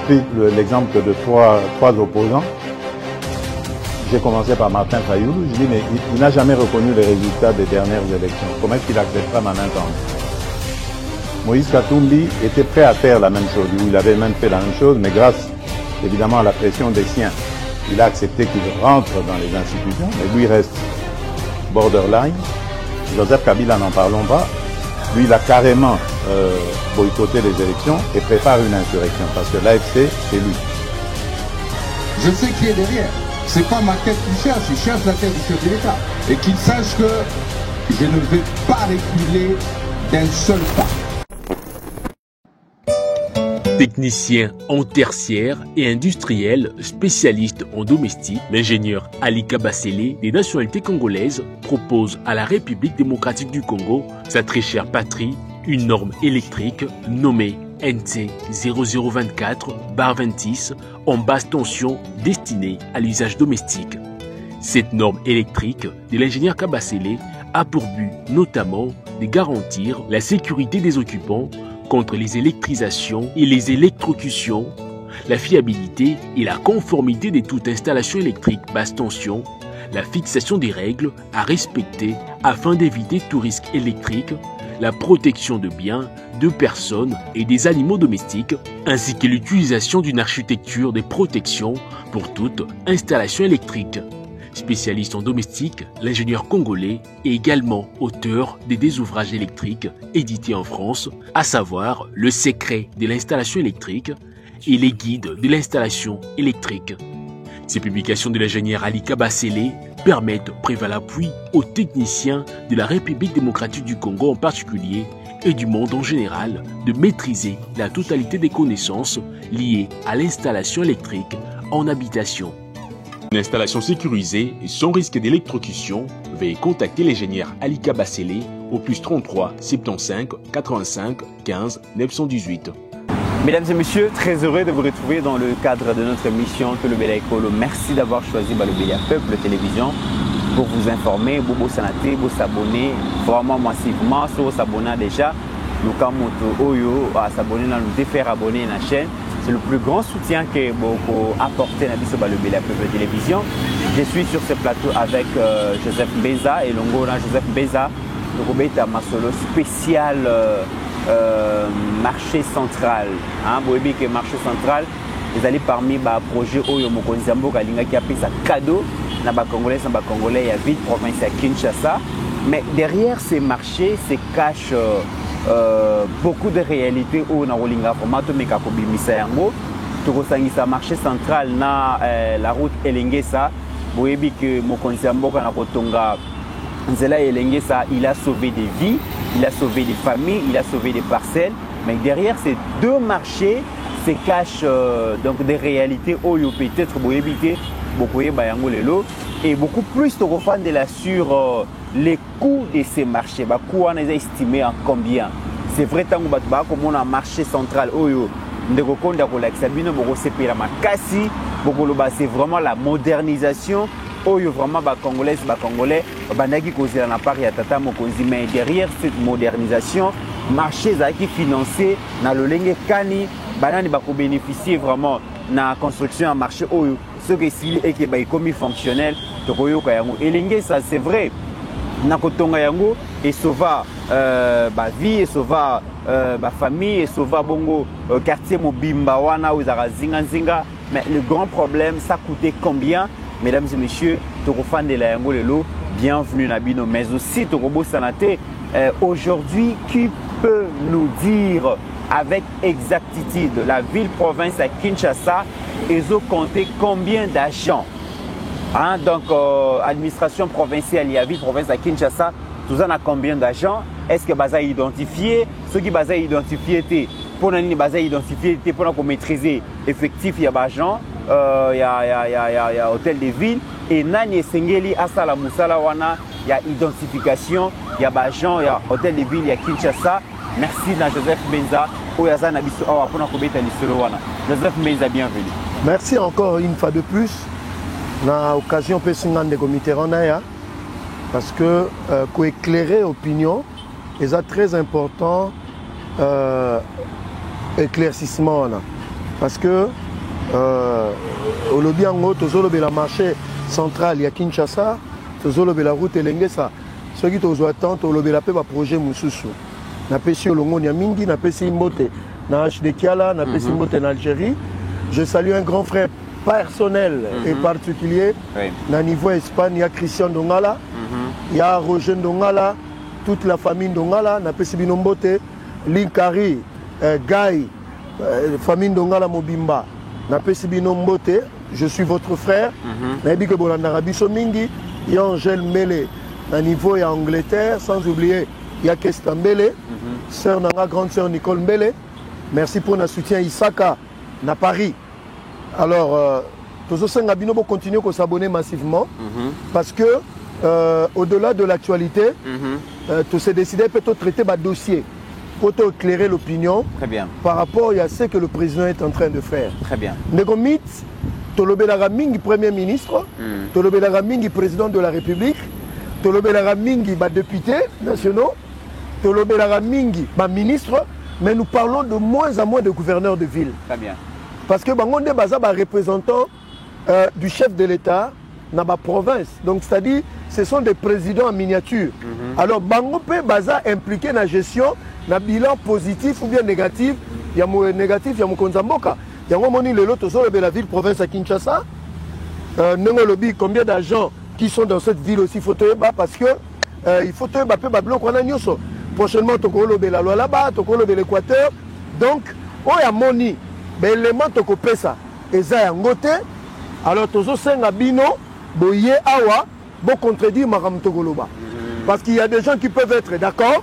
pris l'exemple de trois opposants. J'ai commencé par Martin Fayoulou. Je dis, mais il n'a jamais reconnu les résultats des dernières élections. Comment est-ce qu'il acceptera ma main tendue? Moïse Katumbi était prêt à faire la même chose. Il avait même fait la même chose, mais grâce évidemment à la pression des siens, il a accepté qu'il rentre dans les institutions, mais lui reste borderline. Joseph Kabila, n'en parlons pas. Lui, il a carrément boycotté les élections et prépare une insurrection parce que l'AFC, c'est lui. Je sais qui est derrière. C'est pas ma tête qu'il cherche, il cherche la tête du chef de l'État. Et qu'il sache que je ne vais pas reculer d'un seul pas. Technicien en tertiaire et industriel spécialiste en domestique, l'ingénieur Ali Kabasele des nationalités congolaises propose à la République démocratique du Congo sa très chère patrie, une norme électrique nommée NT 0024/26 en basse tension destinée à l'usage domestique. Cette norme électrique de l'ingénieur Kabasele a pour but notamment de garantir la sécurité des occupants contre les électrisations et les électrocutions, la fiabilité et la conformité de toute installation électrique basse tension, la fixation des règles à respecter afin d'éviter tout risque électrique, la protection de biens, de personnes et des animaux domestiques, ainsi que l'utilisation d'une architecture de protection pour toute installation électrique. Spécialiste en domestique, l'ingénieur congolais est également auteur des ouvrages électriques édités en France, à savoir Le secret de l'installation électrique et Les guides de l'installation électrique. Ces publications de l'ingénieur Ali Kabasele permettent préval appui aux techniciens de la République démocratique du Congo en particulier et du monde en général de maîtriser la totalité des connaissances liées à l'installation électrique en habitation. Une installation sécurisée et sans risque d'électrocution, veuillez contacter l'ingénieur Ali Kabasele au +33 75 85 15 918. Mesdames et messieurs, très heureux de vous retrouver dans le cadre de notre émission Tolobela Ekolo. Merci d'avoir choisi Balobela Peuple Télévision pour vous informer, vous s'anater, vous s'abonner vraiment massivement. Si vous s'abonnez déjà, nous avons s'abonner, nous défaire abonner à la chaîne. C'est le plus grand soutien que vous apportez à Balobela Peuple Télévision. Je suis sur ce plateau avec Joseph Mbeza et Longona Joseph Mbeza. Nous avons un solo spécial marché central. Vous voyez que marché central, vous allez parmi les projets où vous avez qui a pris un cadeau dans les Congolais, il y a ville province à Kinshasa. Mais derrière ces marchés se cachent beaucoup de réalités où on a vraiment un marché central na la route Elengesa. Vous voyez que il a sauvé des vies, il a sauvé des familles, il a sauvé des parcelles. Mais derrière ces deux marchés se cachent donc des réalités où peut-être vous éviter beaucoup et beaucoup plus de fans de la sur les coûts de ces marchés. Les coûts on est estimés en combien? C'est vrai tant que comme on a un marché central c'est vraiment la modernisation. Vraiment Congolais, mais derrière cette modernisation, marché qui financé dans le Lenge Kani, bénéficier vraiment de la construction en marché ce qui est comme fonctionnel. Et ça c'est vrai. Et sauva vie, et sauva famille, et sauva bongo quartier Mobimba wana ou Zinga. Mais le grand problème, ça coûtait combien? Mesdames et messieurs, fans de la Yangolelo, bienvenue Nabino, mais aussi Torobo Sanate. Aujourd'hui, qui peut nous dire avec exactitude la ville-province à Kinshasa, ils ont compté combien d'agents? Donc, administration provinciale, il y a ville-province à Kinshasa, tout ça a combien d'agents? Est-ce que Baza identifié? Ceux qui Baza identifié, pour nous Baza identifié, pour nous maîtriser effectif, il y a agents. Il y a hôtel de ville et Nani Sengeli Asala Moussala Wana, il y a identification, il y a Bajan, il y a hôtel de ville, il y a Kinshasa. Merci à Joseph Mbeza. Joseph Mbeza, bienvenue. Merci encore une fois de plus. Dans l'occasion de comité parce que pour éclairer l'opinion, c'est très important éclaircissement. parce que au lobby en haut, le marché central, il y a Kinshasa, la route elenge ça. Ceux qui ont attendent, au lobby la paix, projet Moussoussou. Na pesi olongo nya mingi, na pesi mbote na HDKala, na pesi mbote en Algérie. Je salue un grand frère personnel et particulier. Na niveau Espagne, il y a Christian Dongala, il y a Roger Dongala, toute la famille Dongala, na pesi binombote, Linkari, Guy, famille Dongala Mobimba. Na pesi binombote, je suis votre frère. Na dit que Bolanda Biso mingi, il y a Angèle Mele, na niveau il y a Angleterre, sans oublier il y a Kesta Mbele, sœur Nanga, grande sœur Nicole Mbele. Merci pour notre soutien Isaka, na Paris. Alors, tous ceux qui ont continué à s'abonner massivement parce que, au-delà de l'actualité, tous ces décidés peuvent traiter des dossiers pour éclairer l'opinion par rapport à ce que le président est en train de faire. Très bien. Negomit, Tolobela Mingi, Premier ministre, Tolobela Mingi, Président de la République, Tolobela Mingi, députés nationaux, Tolobela Mingi, ministre, mais nous parlons de moins en moins de gouverneurs de ville. Très bien. Parce que Bangonde Baza est représentant du chef de l'État dans la province. Donc, c'est-à-dire, ce sont des présidents en miniature. Alors, Bangope Baza impliqué dans la gestion, dans le bilan positif ou bien négatif. Il y a mon négatif, il y a mon Konzamboka. Il y a mon de la ville province à Kinshasa. Combien d'agents qui sont dans cette ville aussi, il faut parce que il faut que prochainement, tu as la loi là-bas, tu as l'Équateur. Donc, il y a moni. Mais l'élément de ça, et ça ngote, alors tous ceux qui boye awa, bon contredire Maram Togoloba. Parce qu'il y a des gens qui peuvent être d'accord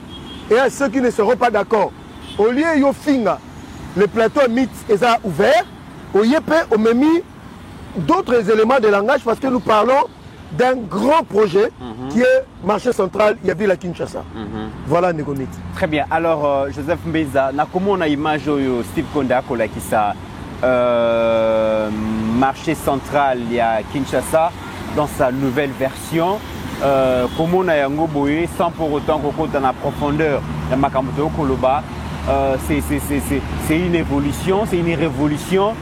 et ceux qui ne seront pas d'accord. Au lieu de finga, le plateau mythe est ouvert, au lieu on met mis d'autres éléments de langage parce que nous parlons d'un grand projet qui est marché central, il y a vu la Kinshasa. Voilà Negomit. Très bien. Alors, Joseph Mbeza, comment on a image Steve Kondako qui ça marché central, il y a Kinshasa dans sa nouvelle version. Comment on a yango boye sans pour autant qu'on dans la profondeur de Makamoto Koloba. C'est une évolution, c'est une révolution.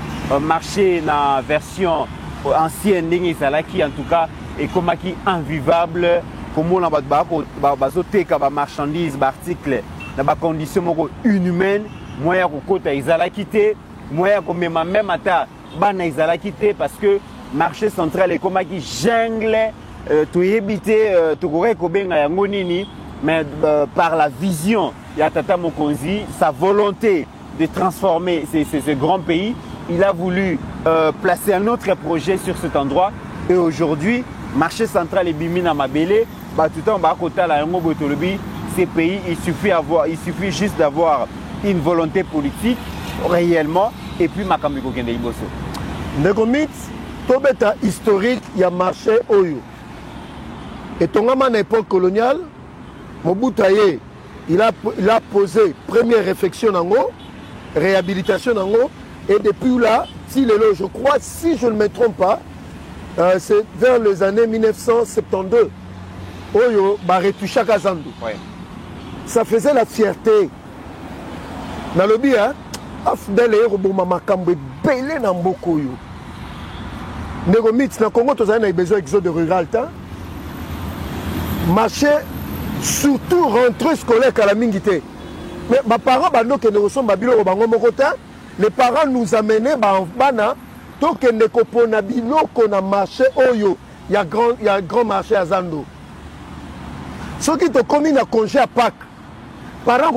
Marché dans la version ancienne, qui en tout cas et comme qui invivable, comment on a des marchandises, des articles, dans des conditions inhumaines, moyen que ils allaient quitter, moyen que même à ils allaient quitter parce que le marché central est comme qui jungle, tout éviter, tout correct, mais par la vision, il y a Tata Mokonzi, sa volonté de transformer ce grand pays, il a voulu placer un autre projet sur cet endroit et aujourd'hui, marché central et Bimina Mabele, tout en bas côté la ces pays, il suffit juste d'avoir une volonté politique réellement et puis Makamiko Kende Iboso. Negomit, Tobeta historique, il y a marché Oyo. Et ton à l'époque coloniale, Mobutu il a posé première réflexion en haut, réhabilitation en haut, et depuis là, je crois, si je ne me trompe pas, c'est vers les années 1972. Oyo, Baretusha Kazandu. Ça faisait la fierté. Dans le lobby, Afdel et Roboma Makambe, Belé Namboko yo. Negomit, dans le Congo, tu as besoin d'exode rural. Marché, surtout rentrée scolaire à la Mingité. Mais mes parents, les parents nous amenaient en Bana. Donc, il y a marché Oyo, il y a un grand marché à Zando. Ceux qui ont commis un congé à Pâques, parents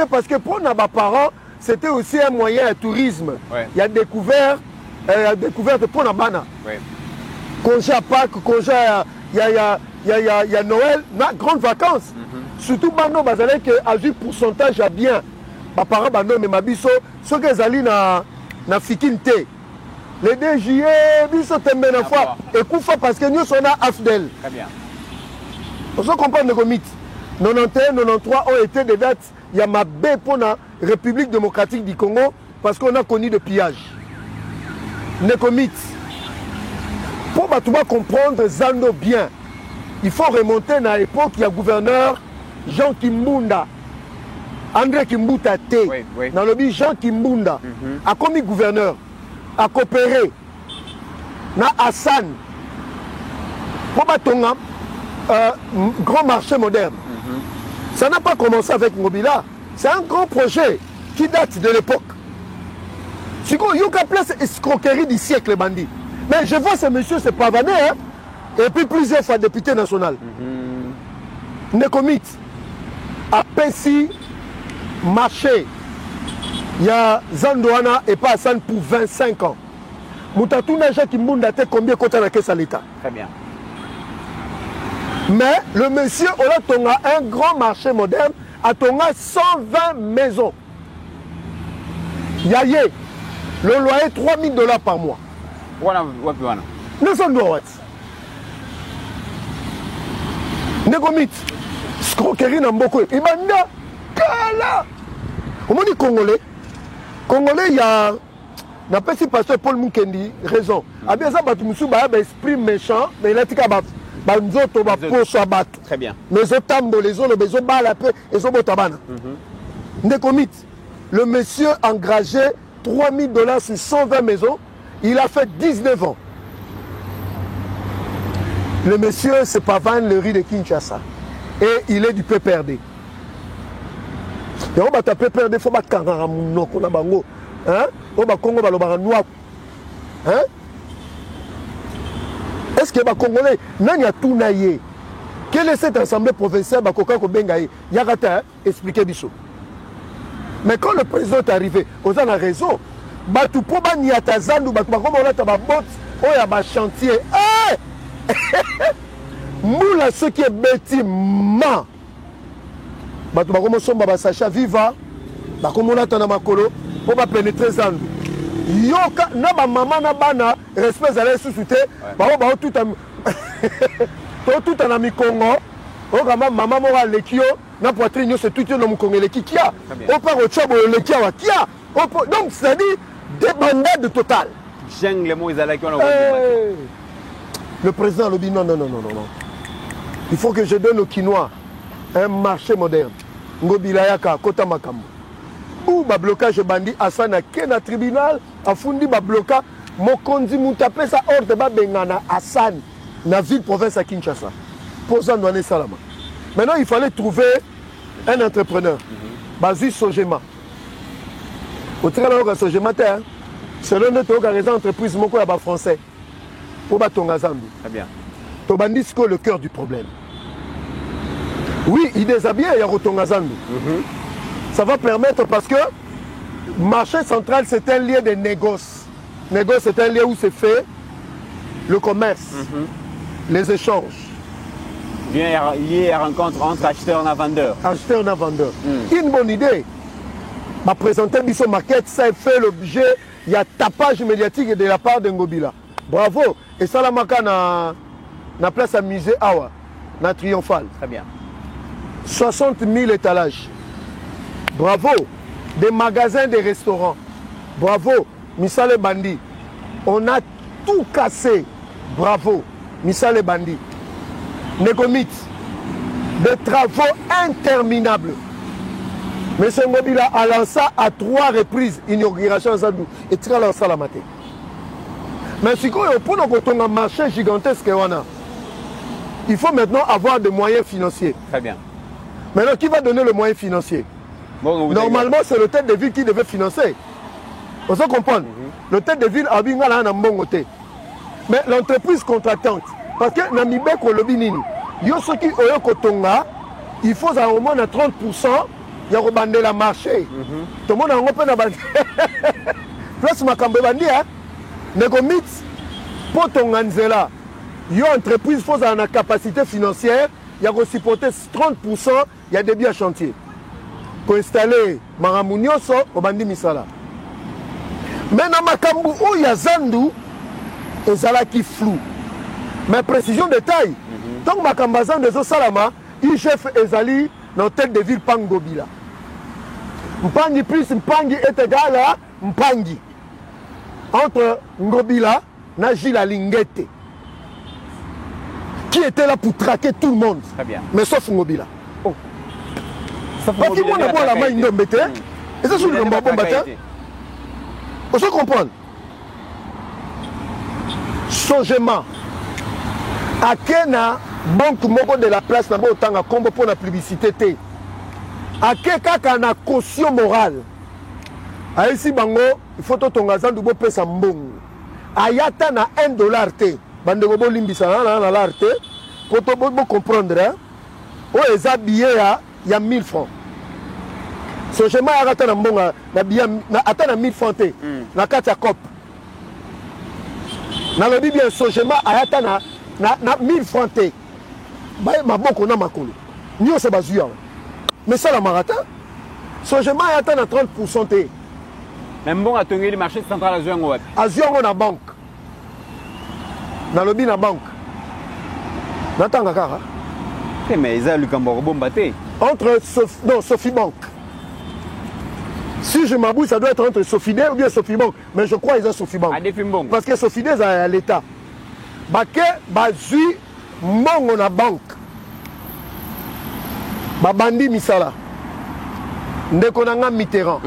parce que pour nos parents, c'était aussi un moyen de tourisme. Il y a découvert pour nos bana. Congé à Pâques, congé il y a Noël, grandes vacances. Surtout Bano, à 8% à bien. Mes parents, mais ma biso, ceux qui allaient na Fikinte. Les 2 juillet, ils sont tombés une fois. Et Koufa parce que nous sommes à Afdel. Très bien. On se comprend le comité. 91, 93 ont été des dates. Il y a ma baie pour la République démocratique du Congo parce qu'on a connu de pillage. Le comité. Pour comprendre Zando bien, il faut remonter à l'époque, il y a gouverneur Jean Kimbunda. André Kimbuta T. Dans le Jean Kimbunda a commis gouverneur, a coopéré. Na Hassan. Pour Batonga, grand marché moderne. Ça n'a pas commencé avec Ngobila. C'est un grand projet qui date de l'époque. C'est quoi, Yuka place escroquerie du siècle, bandit. Mais je vois ce monsieur se pavaner, hein, et puis plusieurs fois député national. Nekomit a Pessi marché. Il y a Zandoana et pas Hassan pour 25 ans. Moutatouna Jacques Mbunda a combien de temps à l'État? Très bien. Mais le monsieur, on a un grand marché moderne, a 120 maisons. Yaye, le loyer $3,000 par mois. Voilà. Nous sommes droits. Negomit, scroquerie n'a beaucoup. Il m'a dit, Kala. Comment dit Congolais? Congolais, il y a. N'a pas si pasteur Paul Mukendi raison. A bien ça, Batumoussou, esprit méchant, mais il a dit que très bien. Mais les tambo, les autres, les autres, les autres, Negomit, le monsieur engagé $3,000 sur 120 maisons. Il a fait 19 ans. Le monsieur, c'est Pavan, le riz de Kinshasa. Et il est du PPRD. Et on va taper PPRD, il faut battre Kangaramounok, on a bango. Hein? On va Congo, on va le barrer noir. Hein? Est-ce que les Congolais, n'a tout naïe? Quelle est cette assemblée provinciale, Bakoka Kobengaï? Yagata, expliquez Bissot. Mais quand le président est arrivé, on a raison. Batu po ba niata zandu batu ba comme on a taba bot oya ba chantier moula ce qui est bêtiment batu ba comme somba ba sacha viva ba comme on a tana makolo po ba pénétrer zandu yoka na ba mama na bana respect za les sous-souté ba tout tout en ami Congo o kama mama mo wa lekio na poitrine c'est tout no mukongo lekikia o pa o chobo lekia wa kia donc c'est dit débandade totale. Le président le dit non. Il faut que je donne aux Kinois un marché moderne. Ngobilayaka, Kota Makambo. Ou ba blocage bandi Hassan Kena tribunal, a fundi ba bloca Mokonzi Moutape sa ordre ba bengana Hassan na ville province à Kinshasa. Posant Douane Salama. Maintenant il fallait trouver un entrepreneur. Bazi Sojema. Au travers de Sojema, selon notre entreprise, mon quoi français. Pour Batonga Zambi. Très bien. Tobandisco, le cœur du problème. Oui, il déshabille, il y a Rotonga Zambi. Ça va permettre parce que le marché central, c'est un lieu de négoce. Négoce, c'est un lieu où se fait le commerce, les échanges. Bien lié à rencontre entre acheteurs et vendeurs. Acheteurs et vendeurs. Une bonne idée. Ma présenter Bisso Maquette, ça fait l'objet, il y a tapage médiatique de la part de Ngobila. Bravo. Et ça, la place à musée Awa, na triomphale. Très bien. 60 000 étalages. Bravo. Des magasins, des restaurants. Bravo. Missale Bandi. On a tout cassé. Bravo. Missale Bandi. Negomit. Des travaux interminables. M. Ngobila a lancé à 3 reprises l'inauguration Zadou et très lancé la matinée. Mais si pour un marché gigantesque, il faut maintenant avoir des moyens financiers. Très bien. Maintenant, qui va donner le moyen financier? Normalement, c'est le tête de ville qui devait financer. Vous comprenez? Le tête de ville a bien un bon côté. Mais l'entreprise contractante, parce que Namibé Kolobinini, il faut au moins 30%. Il y a rebandé la marché. Tout le monde a repris la bande. Plus ma cambe bandi, hein. Negomit, pour ton anzela, il y a une entreprise qui a une capacité financière, il y a supporté 30%, il y a des biens chantier. Pour installer Maramounioso au bandi Misala. Mais dans ma cambe où il y a Zandu, et Zala qui flou. Mais précision de taille. Donc ma cambe Zandu de Salama, il chef Ezali. Dans tête de ville Pangobila. Mpangi plus Mpangi est égal à Mpangi. Entre Ngobila et Gila Lingete. Qui était là pour traquer tout le monde. Très bien. Mais sauf Ngobila. Parce que moi, on a la main indombée. Et ça, c'est le combat bon matin. On se comprend. Sogema. À Kena, banque moko de la place, n'a pas autant de combo pour la publicité. À Keka, na caution morale. A ici, bango, il faut que ton gazan de beau pèse en bon. Ayata na $1 te. Bande gobo limbisa na l'arte. Pour te beau comprendre, hein. Oh, les habillés, il y a 1000 francs. Sogema ayata na mbonga, na billet, attends na 1000 francs te. Na katia cop. Na le bien Sogema ayata na 1000 francs te. Bah, ma boko na makolo. Nyo se bazuya. Mais ça la marathon. Sogema ayata na 30% te. Même bon à tenir le marché central à Zuango. À Zuango na banque. Na lobby na banque. Natanga kara. Mais ils ont le Camboro bombaté. Entre Sophie Bank. Si je m'abouille, ça doit être entre Sophie ou bien Sophie Bank. Mais je crois qu'ils ont Sophie Bank. Parce que Sophie est à l'État. Baké, bazui, mongo na banque. Babandi misala. Ndekonanga Mitterrand.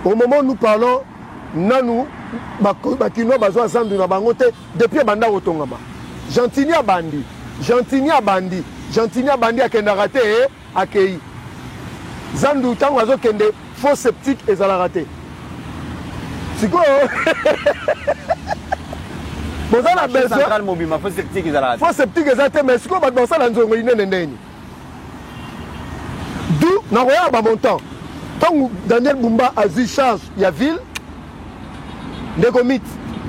Au moment où nous parlons, nanou, bakino bazwa zandu na bangote depuis banda otongama. Gentini abandi. Gentini abandi akenda raté akei. Zandu tango azo kende faux sceptique et zala raté. C'est quoi? Bon ça la besoin central mobile faux sceptique et zala raté. Faux sceptique et zala raté mais c'est quoi dans ça la nzongo inene ndeni. D'où na roya ba montant. Tant Daniel Bumba a vu charge il y a ville négomite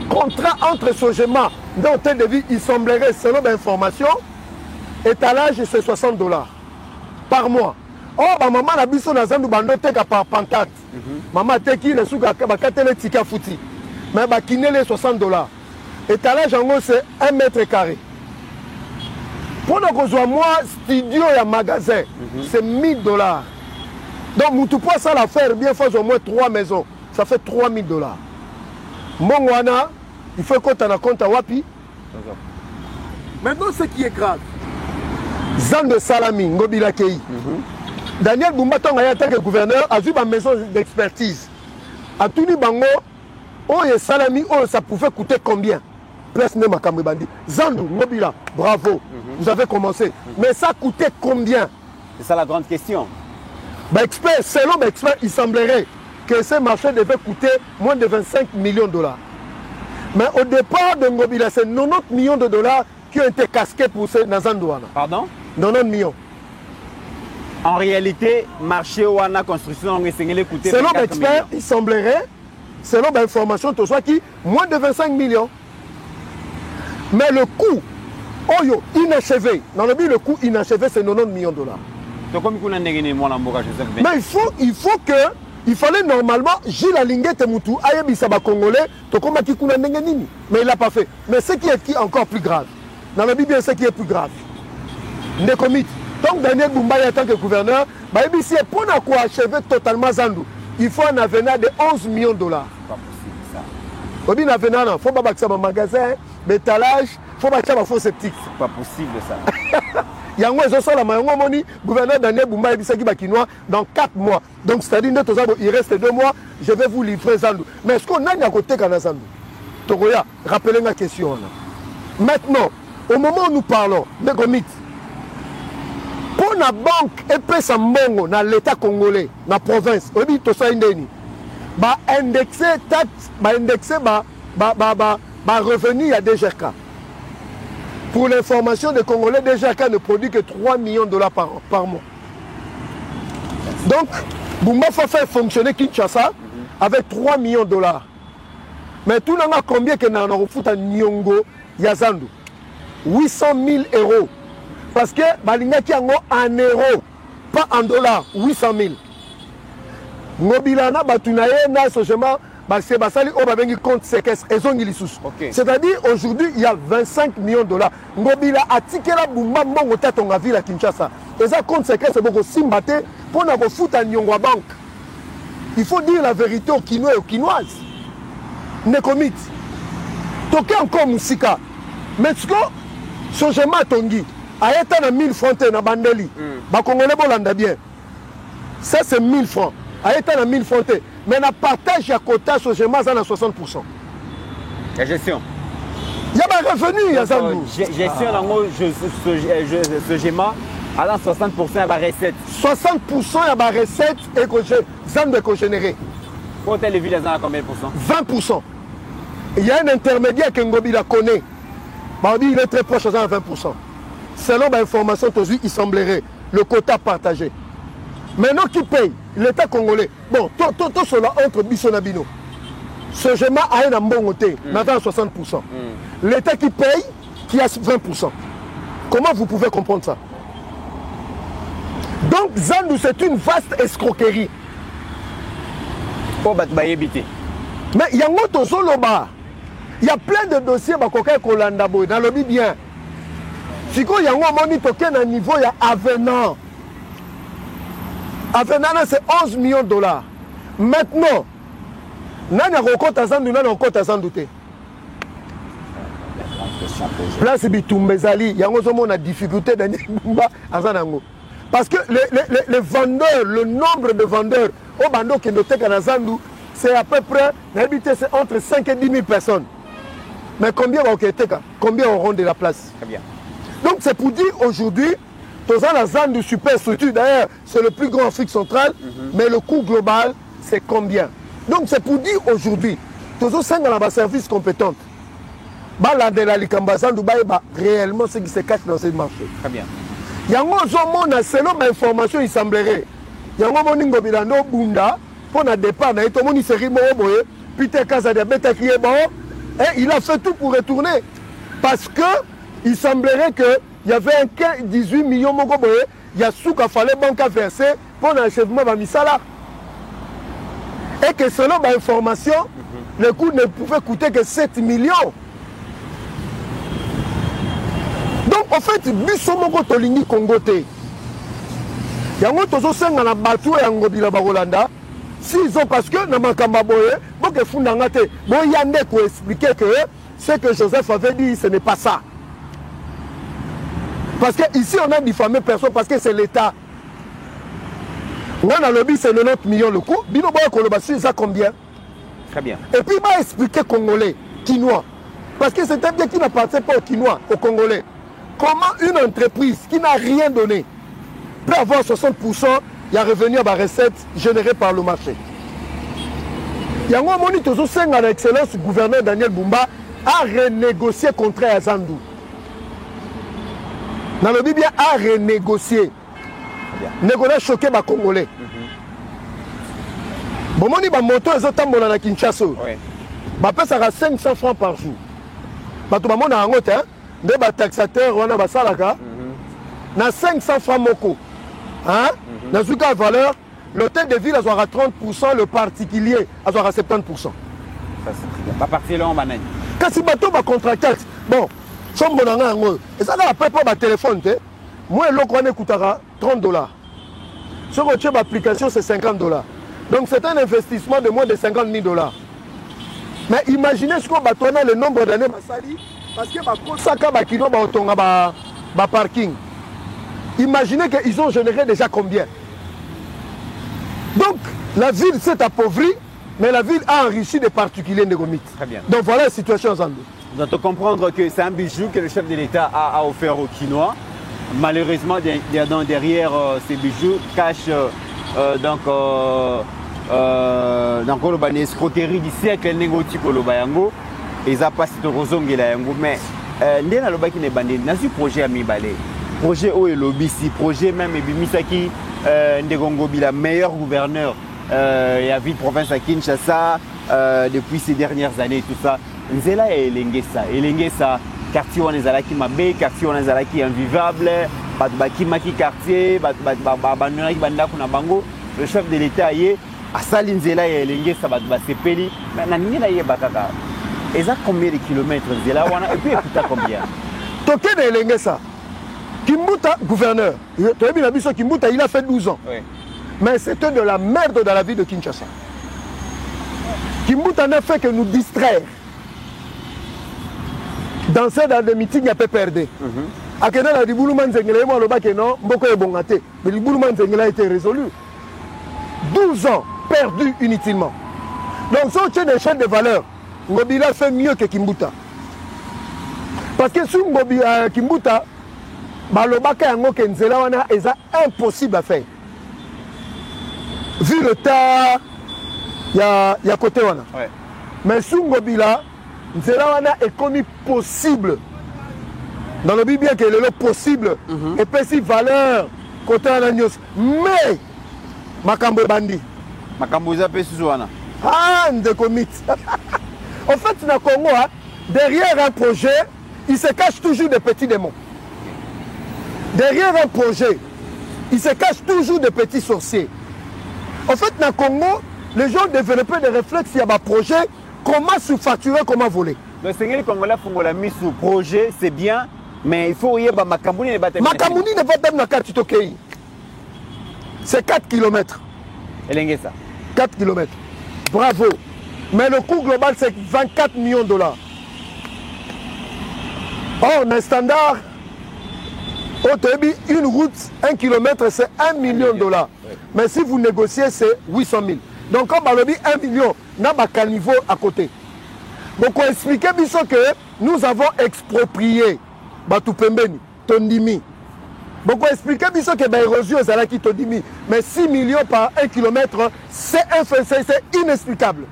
contrat entre Sogema dans tel de vie il semblerait selon l'information étalage c'est $60 par mois. Oh bah maman la biso na zandu bando teka par pancarte. Maman teki le souka ba katele tika fouti. Mais ba kinele $60. Étalage en gros c'est 1 mètre carré. Pour nous moi studio et magasin c'est $1000. Donc moutou pas ça l'affaire bien faut au moins 3 maisons. Ça fait $3000. Mongwana, il faut qu'on t'en compte à Wapi. Maintenant, ce qui est grave, Zan de Salami, Ngobila Kei. Daniel Bumba, en tant que gouverneur, a vu ma maison d'expertise. A tenu Bango, oh, et Salami, oh, ça pouvait coûter combien? Place même à Kamibandi. Zandou, Ngobila, bravo, vous avez commencé. Mais ça coûtait combien? C'est ça la grande question. Bah, expert, selon l'expert, il semblerait que ce marché devait coûter moins de $25 millions. Mais au départ de Ngobila, c'est $90 millions qui ont été casqués pour ces Nazandouana. Pardon? 90 millions. En réalité, marché Wana construction a coûté. Selon l'expert, il semblerait, selon l'information, qui moins de 25 millions. Mais le coût, Oyo, inachevé, dans le but, le coût inachevé, c'est $90 millions. Mais il fallait normalement, Gilles Alinguet Moutou, Ayabisaba Congolais, mais il l'a pas fait. Mais ce qui est encore plus grave, dans la Bible, ce qui est plus grave, donc Daniel Bumba, en tant que gouverneur, c'est pour achever totalement Zandou. Il faut un avenant de $11 millions. C'est pas possible ça. Il faut pas que un magasin, l'étalage, il faut pas que un faux sceptique. C'est pas possible ça. Il y a un gouverneur Daniel Bumba dans 4 mois. Donc c'est-à-dire il reste 2 mois, je vais vous livrer Zandou. Mais est-ce qu'on a à côté de Zandou? Togoya, rappelez ma question. Maintenant, au moment où nous parlons, pour la banque et puis mbongo dans l'état congolais, dans la province, on dit tout ça ba indexer taxe, ba indexer ba revenu à DGK. Pour l'information des Congolais, DGK ne produit que $3 millions par mois. Donc, Bumba faut faire fonctionner Kinshasa avec $3 millions. Mais tout le monde combien que nous avons fait à Nyongo, Yazandu 800 000 euros. Parce que Balingaki en euros, pas en dollars, 800 000. Mobilana, Batunaye, na Sojema, c'est basali au babengi compte séquestre et zongili sous. C'est-à-dire aujourd'hui il y a $25 millions. Ngobila a tiqué la Bumba mongo tatonga ville à Kinshasa. Et ça compte séquestre c'est beaucoup simbate pour n'avoir foutu à Nyongwa Bank. Il faut dire la vérité aux Kinois et aux Kinoises. Nekomit. Toké encore Moussika. Mais ce que Sojema Tongi a été à 1000 francs na Bandeli. Ba Congolais bolanda bien. Ça, c'est 1000 francs. A été à 1000 francs. Mais le partage à quota Sogema, ça à 60%. La gestion. Il y a un revenu, il y a ça. Gestion, Sogema, à 60%, il y a des recettes. 60%, il y a des recettes et ça ne peut générer. Pour les villes, à combien de pourcents? 20%. Il y a un intermédiaire que Ngobi la connaît. Il est très proche à 20%. Selon l'information, il semblerait le quota partagé. Maintenant, qui paye? L'État congolais. Bon, tout cela entre Bissonabino. Ce GEMA a un bon côté, maintenant 60%. L'État qui paye, qui a 20%. Comment vous pouvez comprendre ça? Donc, Zandu, c'est une vaste escroquerie. Mais il y a un autre soloba. Il y a plein de dossiers dans le lobby bien. Si il y a un niveau, il y a avenant. Avenant, c'est 11 millions de dollars. Maintenant, il y a un compte à Zandu, il y a un compte à Zandu. Place Bitumbezali, il y a une difficulté à Zanango. Parce que les vendeurs, le nombre de vendeurs au bando qui noté à Zandu, c'est à peu près, c'est entre 5 et 10 000 personnes. Mais combien auront de la place? Très bien. Donc c'est pour dire aujourd'hui, la zone de superstructure, d'ailleurs c'est le plus grand Afrique centrale, mais le coût global c'est combien? Donc c'est pour dire aujourd'hui, tous les services compétents, réellement ce qui se cache dans ce marché. Très bien. Il y a un selon l'information, il semblerait. Il y a un moment où Bunda, pour le départ, il y a un moment où Peter Kazadiabeta qui est bon, et il a fait tout pour retourner. Parce qu'il semblerait qu'il y avait un 18 millions de dollars, il y a sous qu'il fallait banque à verser pour l'achèvement de Misala. Et que selon l'information, le coût ne pouvait coûter que 7 millions. Donc en fait, Bissomoko Tolingi Congoté. Il y a un autre sens dans la bateau et en Gobila Barolanda. S'ils ont parce que dans Makamaboye, bon que Fundangate, bon il y a un pour expliquer que ce que Joseph avait dit, ce n'est pas ça. Parce qu'ici on a diffamé personne parce que c'est l'État. On a le lobby, c'est 90 millions le coût. Bino Boya Kolobassi, ça combien? Très bien. Et puis il m'a expliqué Congolais, Quinois. Parce que c'est un bien qui n'appartient pas aux Quinois, aux Congolais. Comment une entreprise qui n'a rien donné peut avoir 60%, il y a revenu à la recette générée par le marché. Il y a un moment où à l'excellence, le gouverneur Daniel Bumba a renégocié le contrat à Zandu. Dans le Bible, a renégocié. Négocié choqué les Congolais. Bon, on dit que moto est en à Kinshasa. Ça sera 500 francs par jour. On a un autre, des taxateurs, on a un salaka. Na 500 francs moko. Hein? Dans ce cas de valeur, l'hôtel de ville aura 30%, le particulier aura 70%. Ça c'est très bien. Pas partir là en banane. Quand si bateau va contracter, bon, si on a un et ça n'a pas de téléphone, moi l'autre coûtera $30. Si on retient l'application, c'est $50. Donc c'est un investissement de moins de $50 000. Mais imaginez ce qu'on va tourner le nombre d'années parce que va parking. Imaginez qu'ils ont généré déjà combien. Donc, la ville s'est appauvrie, mais la ville a enrichi des particuliers négomites. Très bien. Donc voilà la situation en Zambie. Vous devez comprendre que c'est un bijou que le chef de l'État a offert aux Quinois. Malheureusement, derrière ces bijoux cachent une escroquerie du siècle négotique au Lobayango. Et ça passe de Rosongela Yango. Mais, n'est pas le bac qui n'est pas dans ce projet à Mibalé. Projet O et Lobisi, projet même Ebimisaki, Ndegongobi, la meilleure gouverneur et à ville province à Kinshasa depuis ces dernières années, tout ça. Nzela et Elengesa, quartier on est à la Kimabé, quartier on est à la qui invivable, Bakimaki quartier, Banuraki Bandakuna Bango, le chef de l'État est à Salinzela et Elengesa, Sepeli, mais Nanina y est Bakaka. Et ça combien de kilomètres Nzela et puis écoutez combien? Toké de Elengesa. Kimbuta, gouverneur, Kimbuta, il a fait 12 ans. Oui. Mais c'était de la merde dans la ville de Kinshasa. Kimbuta n'a fait que nous distraire. Danser dans des meetings, il n'y a pas perdu. A été résolu. 12 ans perdus inutilement. Donc, si on tient des chaînes de valeur, Ngobila fait mieux que Kimbuta. Parce que sur Kimbuta, Balobaka yango Kenzela wana est impossible à faire. Vu le tas, il y a côté wana. Ouais. Mais sur Ngobila, Nzela wana est connu possible. Dans le Bible, il y a le possible. Et puis si valeur côté wana nyos. Mais Makambo bandi. Makambo zape Suzuana. Ah, ndeko mythe. En fait, dans le Congo, hein, derrière un projet, il se cache toujours des petits démons. Derrière un projet, il se cache toujours des petits sorciers. En fait, dans le Congo, les gens développent des réflexes, il y a un projet, comment sous-facturer, comment voler. Le Seigneur Congolais Fongola mis sous projet, c'est bien, mais il faut y avoir Makambouni ne va pas Makambouni ne va pas dans la carte Tokei. C'est 4 km. Et ça. 4 km. Bravo. Mais le coût global, c'est 24 millions de dollars. Or, on a un standard. Au début, une route, 1 km, c'est 1 million de dollars. Oui. Mais si vous négociez, c'est 800 000. Donc, comme on a dit 1 million, on n'a pas qu'un niveau à côté. Donc, on explique que nous avons exproprié Batupembeni, Tondimi. Donc, on explique que l'érosion est qui Tondimi. Mais 6 millions par 1 km, c'est inexplicable.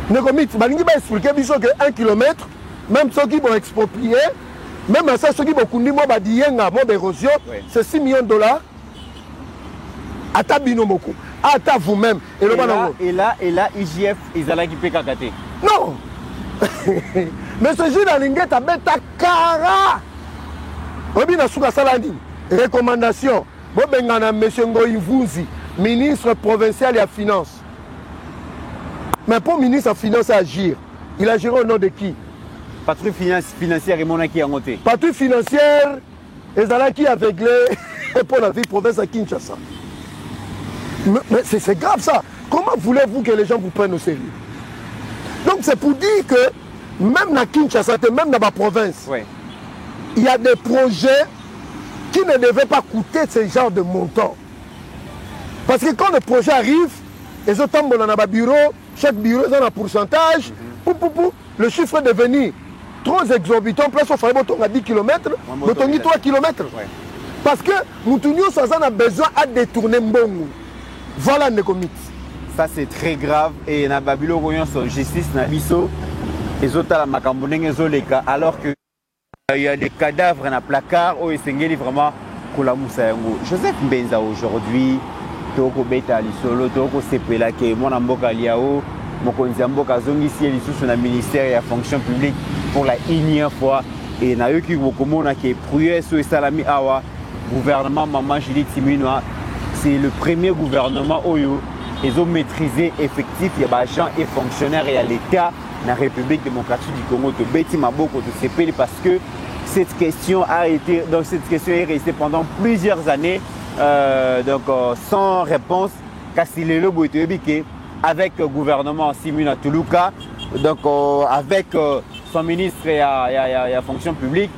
Nous avons expliqué que 1 km, même ceux qui vont exproprier, même à ça, ceux qui vont dire l'érosion, c'est 6 millions de dollars. Ata binomoku. Ata vous-même. Et là, IGF, ils allaient équiper Kakate. Non. Mais ce jour dans l'Inguette, à Beta Kara. Obi na suka salandi. Recommandation. Bobengana M. Ngoï Vunzi, ministre provincial et à finance. Mais pour ministre à finance à agir, il agira au nom de qui? Patrouille financière et monarchie à monter. Patrouille financière, et Zalaki aveuglé pour la vie province à Kinshasa. Mais c'est grave ça. Comment voulez-vous que les gens vous prennent au sérieux? Donc c'est pour dire que même dans Kinshasa, même dans ma province, il y a des projets qui ne devaient pas coûter ce genre de montant. Parce que quand le projet arrive, les autres tombent dans un bureau, chaque bureau a un pourcentage, le chiffre est devenu trop exorbitant, place au fallait à 10 km, le 3 km. Parce que Moutounio a besoin de détourner Mbongo. Voilà le comics. Ça c'est très grave et na Babylone voyons son justice na biso et autres la makambonenge zoleka alors que il y a des cadavres dans le placard où il s'engage vraiment kula musayango. Joseph Mbenza aujourd'hui toko beta lisolo toko sepela ke mona mboka liao mokonzi mboka zongisi lisusu na ministère et la fonction publique pour la énième fois et na yoki bokomona ke prouesse et salami awa gouvernement maman Judith Suminwa. C'est le premier gouvernement où ils ont maîtrisé effectif, il y a des agents et fonctionnaires et à l'État dans la République démocratique du Congo de Betty Maboko de CPL parce que cette question est restée pendant plusieurs années sans réponse. Kassilelo Boitebike avec le gouvernement Simuna Tuluka, donc avec son ministre et la fonction publique,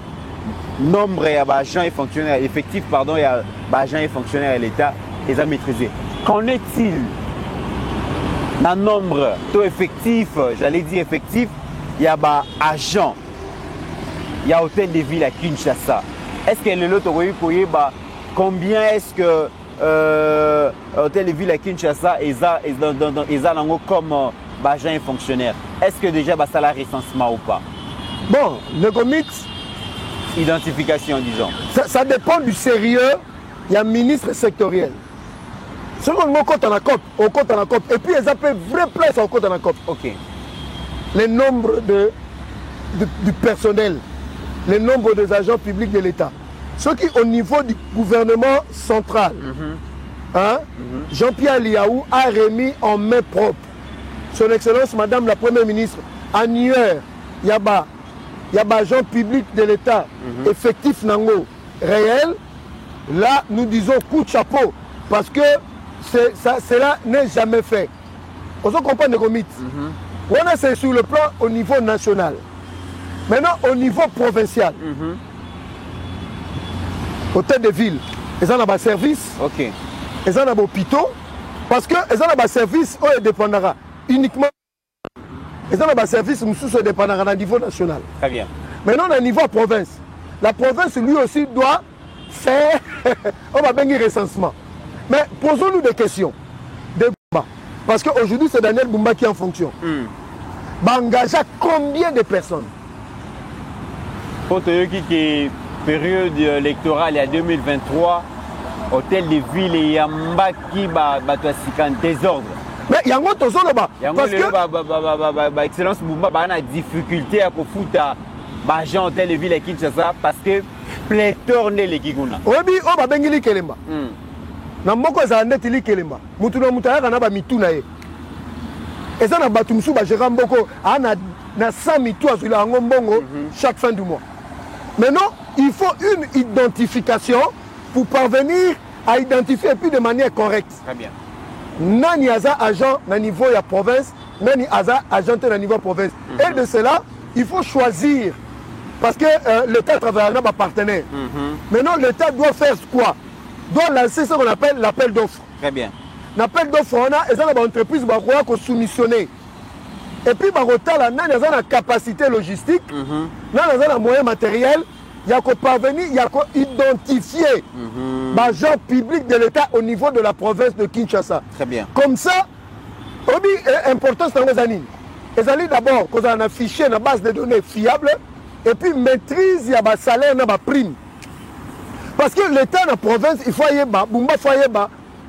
nombre d'agents et fonctionnaires effectifs, pardon, et agents et fonctionnaires de l'État. Ils ont maîtrisé. Qu'en est-il d'un nombre taux effectif, j'allais dire effectif, il y a des agents, il y a hôtel de ville à Kinshasa. Est-ce que l'autre combien est-ce que hôtel de ville à Kinshasa ils ont comme agents et fonctionnaires? Est-ce que déjà ça a recensement ou pas? Bon, le comics. Identification, disons. Ça dépend du sérieux. Il y a un ministre sectoriel. Ce qu'on compte en la COP, on compte en la COP. Et puis, ils appellent vraie place, on compte en la COP. Ok. Les nombres du personnel, les nombres des agents publics de l'État. Ce qui, au niveau du gouvernement central, Jean-Pierre Liaou a remis en main propre. Son Excellence, Madame la Première ministre, annuaire, il y a agent public de l'État, effectif Nango, réel. Là, nous disons coup de chapeau, parce que cela n'est jamais fait. On se comprend le comité. Voilà, c'est sur le plan au niveau national. Maintenant, au niveau provincial, hôtel de ville, ils ont un service. Ok. ils ont un hôpital, parce que ils ont un service qui dépendra uniquement. Ils ont un service qui dépendra au niveau national. Très bien. Maintenant, au niveau province, la province lui aussi doit faire on va bien recensement. Mais posons-nous des questions. Parce qu'aujourd'hui, c'est Daniel Bumba qui est en fonction. Engage combien de personnes? Pour te dire que période électorale, il y a 2023, hôtel de ville et Yamba qui va en désordre. Mais il y a un autre chose là-bas. Parce que Excellence Bumba a une difficulté à foutre l'agent hôtel de ville à Kinshasa parce que pléthore n'est les Kiguna. Oui, on va bien dire Kelemba. Na moko za ndeti li Kelemba. Mutu na mutaya kana ba mitu na ye. Eza na batu musu ba gérant mboko ana na 100 mitu azula ngombongo chaque fin du mois. Maintenant, il faut une identification pour parvenir à identifier puis de manière correcte. Très bien. Nani aza agent na niveau ya province, nani aza agent na niveau province. Et de cela, il faut choisir parce que l'État travaille avec un partenaire. Maintenant, l'État doit faire quoi? Doit lancer ce qu'on appelle l'appel d'offres. Très bien. L'appel d'offres, on a des entreprises qui sont soumissionnées. Et puis, on a la capacité logistique, on a les moyens matériels, il y a qu'à parvenir, il y a qu'à identifier l'agent public de l'État au niveau de la province de Kinshasa. Très bien. Comme ça, l'importance dans les années. Les années d'abord, qu'on a un fichier, une base de données fiable, et puis maîtrise, il y a un salaire, il y a une prime. Parce que l'État dans la province, il faut y aller,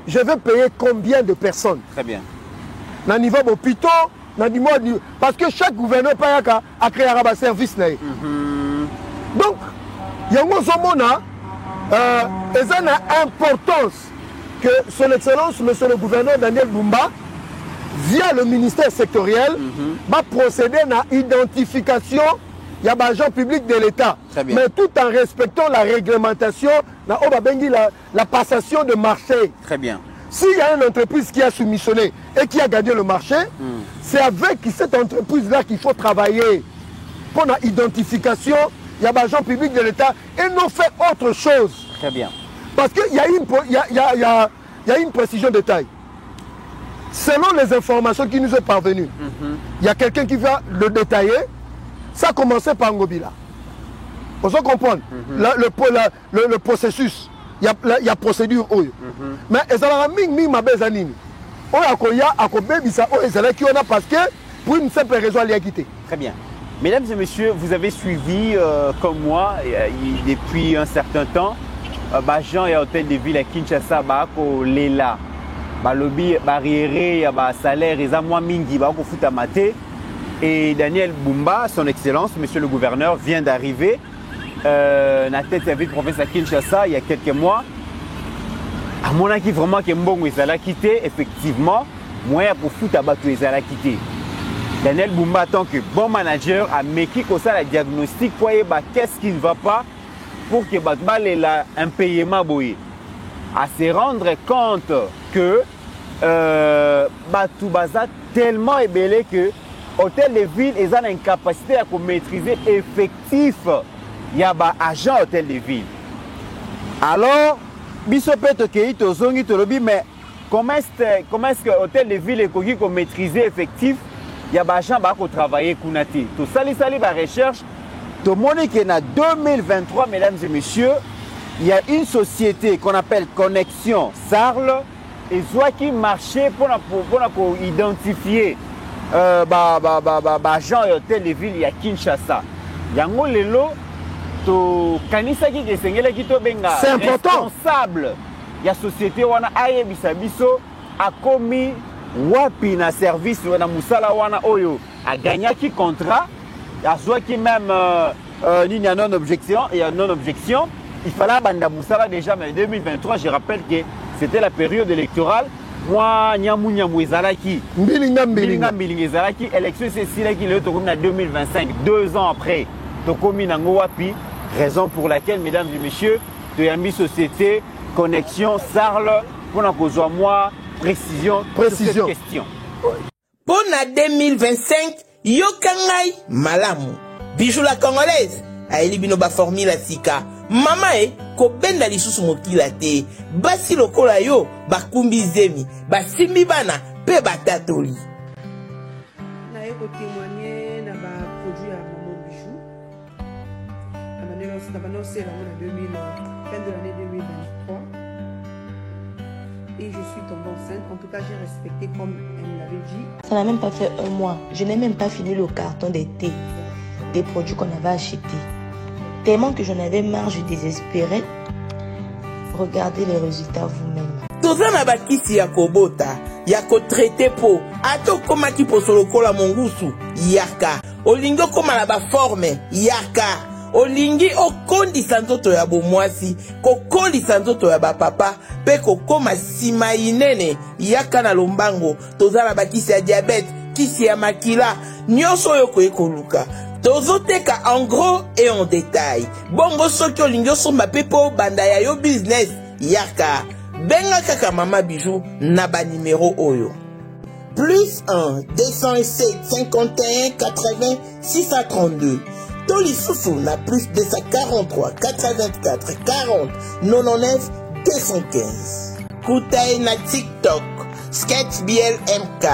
je vais payer combien de personnes? Très bien. Dans le niveau de l'hôpital, parce que chaque gouverneur a créé un service. Donc, il y a une importance que son Excellence, Monsieur le gouverneur Daniel Bumba, via le ministère sectoriel, va procéder à l'identification. Il y a des agents publics de l'État, mais tout en respectant la réglementation, la passation de marché. Très bien. S'il y a une entreprise qui a soumissionné et qui a gagné le marché, c'est avec cette entreprise-là qu'il faut travailler pour l'identification. Il y a des agents publics de l'État et non faire autre chose. Très bien. Parce qu'il y a une précision de taille. Selon les informations qui nous sont parvenues, il y a quelqu'un qui va le détailler. Ça a commencé par Ngobila. Vous comprenez le processus. Il y a procédure. Mais ils ont parce que pour une simple raison, elle a quitté. Très bien. Mesdames et messieurs, vous avez suivi, comme moi, depuis un certain temps, Jean et Hôtel de Ville à Kinshasa, Lela, Lobby, Barrière, Salaire, et Zamwa Mingi, Futamate. Et Daniel Bumba, son Excellence, Monsieur le Gouverneur, vient d'arriver à la tête de la ville-province à Kinshasa il y a quelques mois. À mon avis, vraiment, que Mbongo a quitté, effectivement, moyen pour foutre à battre les a quitté. Daniel Bumba, en tant que bon manager, a mis la diagnostic pour voir qu'est-ce qui ne va pas pour que Batbal ait un paiement boy. À se rendre compte que Batoubaza tellement ébélé que Hôtel de Ville est en incapacité à maîtriser effectif. Il y a un agent Hôtel de Ville. Alors, Bisopet Keito Zongi Tolobi, mais comment est-ce que Hôtel de Ville est maîtriser effectif? Il y a un agent qui travaille Kunati. Tout ça, la recherche. Tout le monde qui est en 2023, mesdames et messieurs, il y a une société qu'on appelle Connexion Sarl et soit qui marchait pour identifier agent et hôtel de ville à Kinshasa. Yango lelo to kanisa ki kesengela ki to benga responsable ya société wana ayebisa biso akomi wapi na service wana musala wana oyo a gagné qui contrat a soit qui même il y a non objection et non objection il fallait banda musala déjà mais en 2023 je rappelle que c'était la période électorale. Moi, Nyamou Ezalaki, Mbilinga Ezalaki, élection c'est qui le Tokomi en 2025, 2 ans après, Tokomi Nangowapi, raison pour laquelle, mesdames et messieurs, de Yambi Société, Connexion, Sarl, pour nous poser moi, précision sur cette question. Pour la 2025, Yokangai Malamu, Bijou la Congolaise, Aeli Binoba Formula Sika, mama kobenda lisusu mokila te basi lokola yo bakumbi zemi basimbi bana pe batatoli naye kotémoigner na baproduit ya Maman Bijou na banaosela ngo na 2000 fin de l'année 2023 et je suis tombée enceinte. En tout cas, j'ai respecté comme elle me l'avait dit. Ça n'a même pas fait un mois. Je n'ai même pas fini le carton des thés, des produits qu'on avait achetés. Tellement que j'en avais marre, je désespérais. Regardez les résultats vous-même. Toza na bakisi ya kobota, ya kotraite po, ato komaki poso lokola mongusu, yaka. Olingo koma na ba forme, yaka. Olingi okondisa nzoto ya bomwasi, kokondisa nzoto ya bapapa, pe kokoma sima inene, yaka na lombango, toza na bakisi ya diabète, kisi ya makila, nyonso yoko ekoluka. Tozoteka en gros et en détail. Bongo soki olingi osomba pe po banda ya yo business, yaka. Benga kaka Maman Bijou na ba numéro oyo. Plus 1 207 51 80 632. Toli Sousou na plus 243 424 40 99 215. Koutaï na TikTok, Sketch BL MK,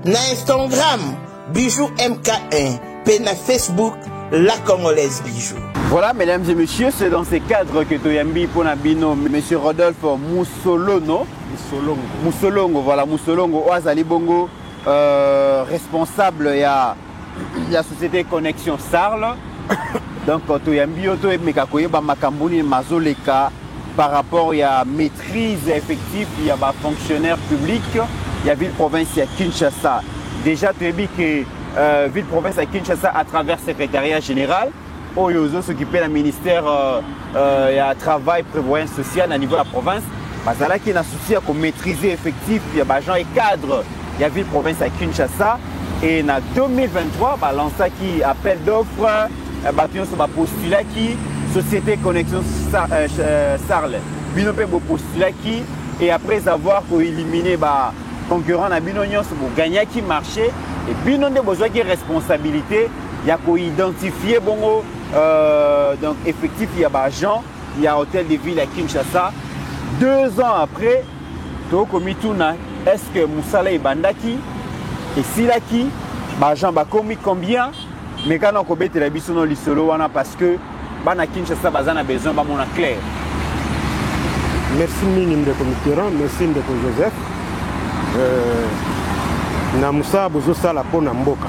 na Instagram, Bijou MK1, pe na Facebook, La Congolaise Bijou. Voilà, mesdames et messieurs, c'est dans ces cadres que Toyambi Ponabino, monsieur Rodolphe Moussolongo, voilà, Moussolongo, Oazali Bongo, responsable de la société Connexion Sarl. Donc, Toyambi Oto et Mekakoye, Makambouni, Mazoleka, par rapport à la maîtrise effective, il y a des fonctionnaires publics, il y a ville-province, il y a Kinshasa. Déjà, tu as dit que ville-province à Kinshasa, à travers le secrétariat général, Oyozo s'occuper du ministère du travail, prévoyance sociale à niveau de la province. Parce que là, il y a un souci à maîtriser effectif, il y a des gens et cadres, il y a ville-province à Kinshasa. Et en 2023, il y a lancé qui appel d'offres, il y a postulat qui Société Connexion Sarl. Il y a postulat qui, et après avoir éliminé les concurrents, il y a gagné qui marché. Et puis, il y a besoin de responsabilité. Il y a identifié bongo donc effectif il y a agent il y a hôtel de ville à Kinshasa 2 ans après to komituna est-ce que Moussala Bandaki et Silaki agent ba komi combien mais quand on kobete la biso no lisolo wana parce que bana Kinshasa bazana besoin ba mona clair. Merci minimum de commitérant, merci de Joseph na Moussa bozo sala pona mboka.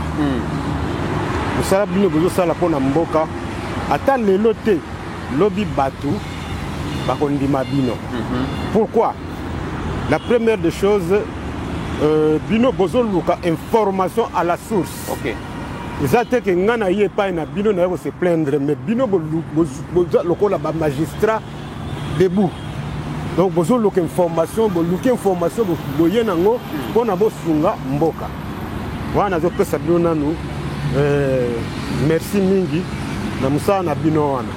Moussa bino bozo sala pona mboka ata lelo te lobi batu bakondima bino. Pourquoi? La première des choses bino bozo luka information à la source. OK. Exacte que ngana yé pas na bino na se plaindre mais bino bozo lokola ba magistrat debout. Donc bozo luka information boye nango pona bo sunga mboka. Wana zo pesa bino nanu merci mingi na Moussa na bino wana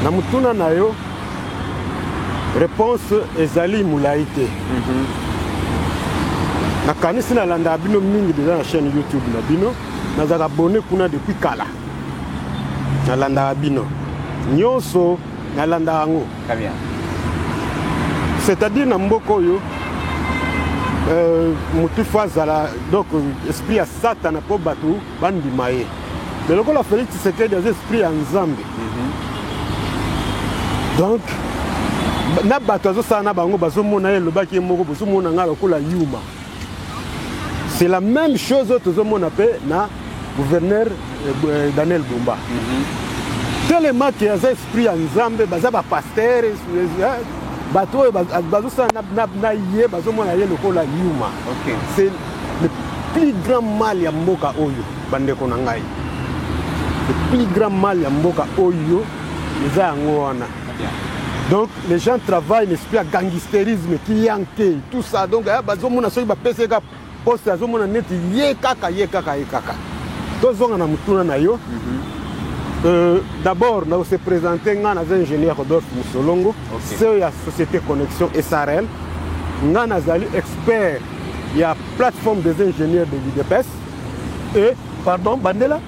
na mutuna na yo réponse ezali mulaite na kanisi na landa bino mingi déjà na chaîne YouTube na bino na za abonné kuna depuis kala na landa bino nyonso na landa ngo très bien c'est-à-dire na mboko yo mutu fazala donc esprit à Satan po batu bandi maye. Mais le la Félix c'est des esprits en Zambie. Donc na batazo sana bango bazo mona le baki moko bazo mona ngala kola yuma. C'est la même chose tozo mona pe na gouverneur Daniel Bumba. Tellement qu'il y a des esprits en Zambie baza ba pasteur bato bazo sana na yé bazo mona le kola yuma. OK. C'est le plus grand mal ya mboka oyo bande ko na ngai. Le plus grand mal ya mboka oyo eza yango wana. Donc les gens travaillent l'esprit à gangsterisme qui yanke tout ça donc bazo mona soki ba PCK poste bazo mona net ye kaka to zonga na mutuna na yo. D'abord nous se présenter ngana za ingénieur Rodolphe Moussolongo, c'est la société Connexion SARL. Ngana zali expert il y a plateforme des ingénieurs de l'IDPS et pardon Bandela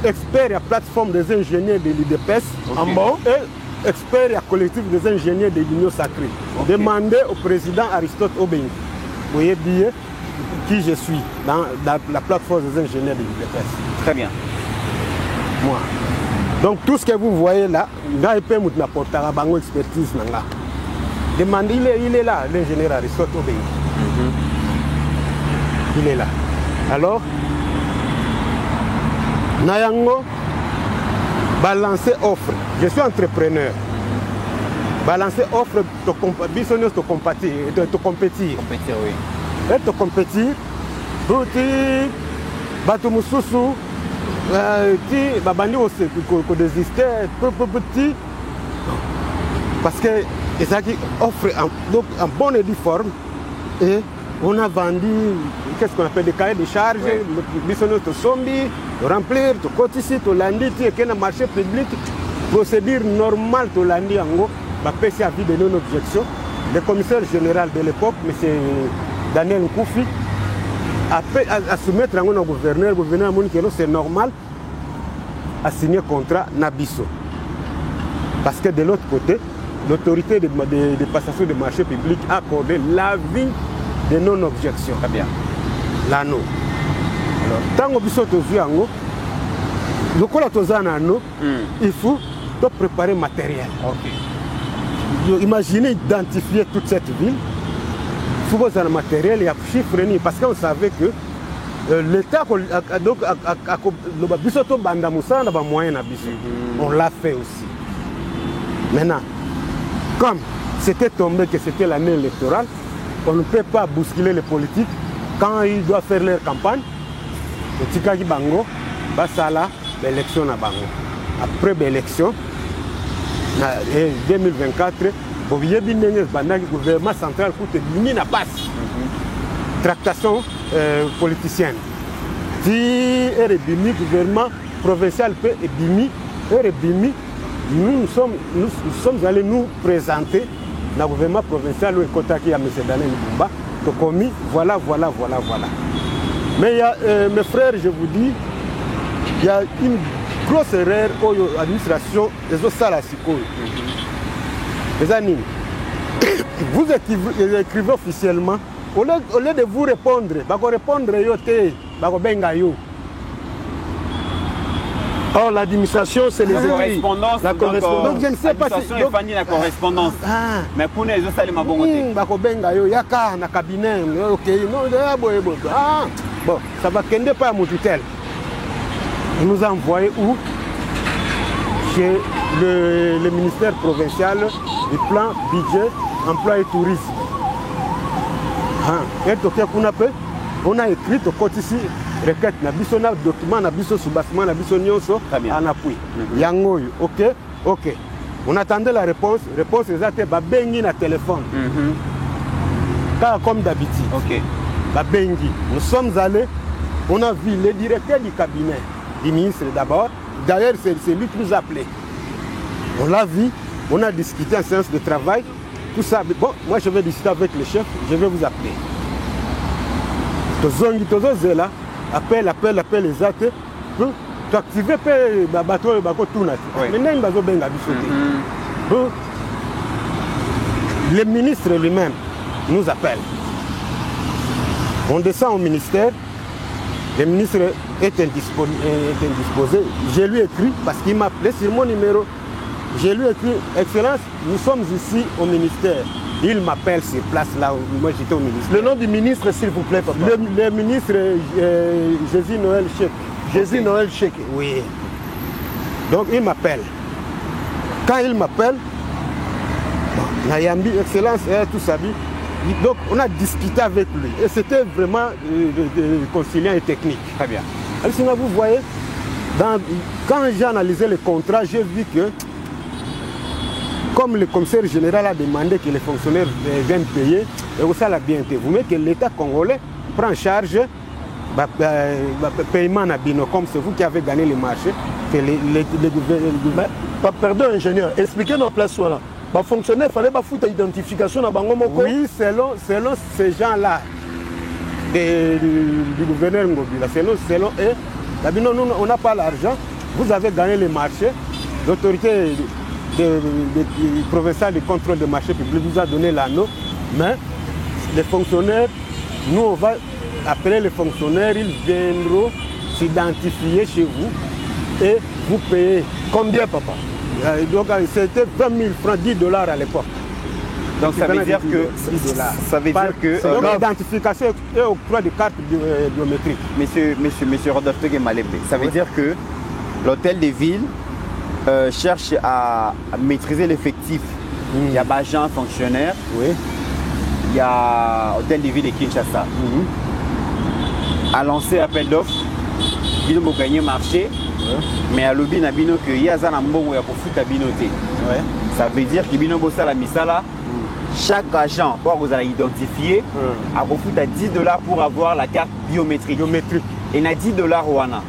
expert à plateforme des ingénieurs de l'IDPS, en bon, et expert à collectif des ingénieurs de l'Union Sacrée. Demandez au président Aristote Obeng, vous voyez bien qui je suis dans la plateforme des ingénieurs de l'IDPS. Très bien. Moi. Donc tout ce que vous voyez là, il peut nous apporter à une expertise. Demandez, il est là, l'ingénieur Aristote Obeng. Il est là. Alors, Nayango, balancer offre. Je suis entrepreneur. Balancer offre de compétir. Compétir, oui. Et de compétir, boutique, bateau moussousou, qui babandi aussi, qu'on désiste, petit. Parce que ils offrent un bon édiforme et on a vendu, qu'est-ce qu'on appelle des cahiers de charges, le sombi, remplir, le cotici, le lundi, le marché public, procédure normale de lundi en haut, va passer à vie de non-objection. Le commissaire général de l'époque, M. Daniel Nkoufi, a soumettre au gouverneur, le gouverneur a dit que c'est normal à signer contrat Nabiso. Parce que de l'autre côté, l'autorité de passation de marché public a accordé l'avis de non-objection. Très bien. L'anneau. Alors, tant que vous il faut préparer le matériel. Imaginez identifier toute cette ville. Il faut avoir le matériel et chiffrer. Parce qu'on savait que l'État on l'a fait aussi. Maintenant, comme c'était tombé que c'était l'année électorale, on ne peut pas bousculer les politiques quand ils doivent faire leur campagne. Le Tikagi Bango, Basala, l'élection à Bango. Après l'élection, en 2024, le gouvernement central coûte une passe. Tractation politicienne. Si le gouvernement provincial peut nous sommes allés nous présenter dans le gouvernement provincial où est à M. Daniel Bumba, commis, voilà. Mais il y a, mes frères, je vous dis, il y a une grosse erreur dans l'administration des Osalasiko. Les amis, vous écrivez officiellement, au lieu de vous répondre, or, l'administration, c'est les correspondances. La correspondance. Donc, je ne sais pas si c'est la correspondance. Mais pour les autres, c'est ma bonne côté. Bon, ça va qu'elle n'est pas à mon tutelle. Il nous a envoyé où? Chez le ministère provincial du plan, budget, emploi et tourisme. On a écrit au côté ici, requête, on a document, on a sous-bassement, on a en appui. Yango, ok. On attendait la réponse exacte, Babengi na téléphone. Comme d'habitude. Ok. Babengi. Nous sommes allés, on a vu le directeur du cabinet du ministre d'abord. D'ailleurs, c'est lui qui nous a appelés. On l'a vu, on a discuté en séance de travail. Tout ça, bon, moi je vais discuter avec le chef, je vais vous appeler. Là, appelle les actes pour activer le bateau et le bateau tout. Le ministre lui-même nous appelle. On descend au ministère, le ministre est indisposé. Je lui ai écrit, parce qu'il m'a appelé sur mon numéro. Je lui ai écrit, Excellence, nous sommes ici au ministère. Il m'appelle sur place là où moi j'étais au ministère. Le nom du ministre, s'il vous plaît, papa. Le ministre Jésus Noël Chek. Jésus Noël Chek. Oui. Donc il m'appelle. Quand il m'appelle, Nayambi, Excellence, tout ça. Donc on a discuté avec lui. Et c'était vraiment conciliant et technique. Très bien. Alors sinon vous voyez, quand j'ai analysé le contrat, j'ai vu que comme le commissaire général a demandé que les fonctionnaires viennent payer, et ça l'a bien été. Vous mettez que l'État congolais prend en charge le paiement à Bino, comme c'est vous qui avez gagné le marché, que le gouvernement. Pardon, ingénieur, expliquez nos places là. Les fonctionnaires, il fallait pas foutre l'identification à Bangomoko. Oui, selon ces gens-là, du gouverneur Ngobila, selon eux, Non, nous, on n'a pas l'argent. Vous avez gagné les marchés. L'autorité provinciale de contrôle des marchés publics vous a donné l'anneau. Mais les fonctionnaires, nous, on va appeler les fonctionnaires, ils viendront s'identifier chez vous et vous payer. Combien, papa? Donc, c'était 20 000 francs, 10 $ à l'époque. Donc ça veut dire que donc l'identification et octroi de cartes biométriques. Monsieur Rodolphe Malembe, ça veut dire que l'hôtel de ville cherche à maîtriser l'effectif. Il y a agents fonctionnaires. Oui. Il y a hôtel de ville de Kinshasa. A lancé appel d'offres. Il a gagné marché. Mais à l'objet nabino que y a un bon à profiter binoté. Ça veut dire que bino bossa la misala. Chaque agent doit vous identifier à profiter à 10 $ pour avoir la carte biométrique. Et na 10 $ wana.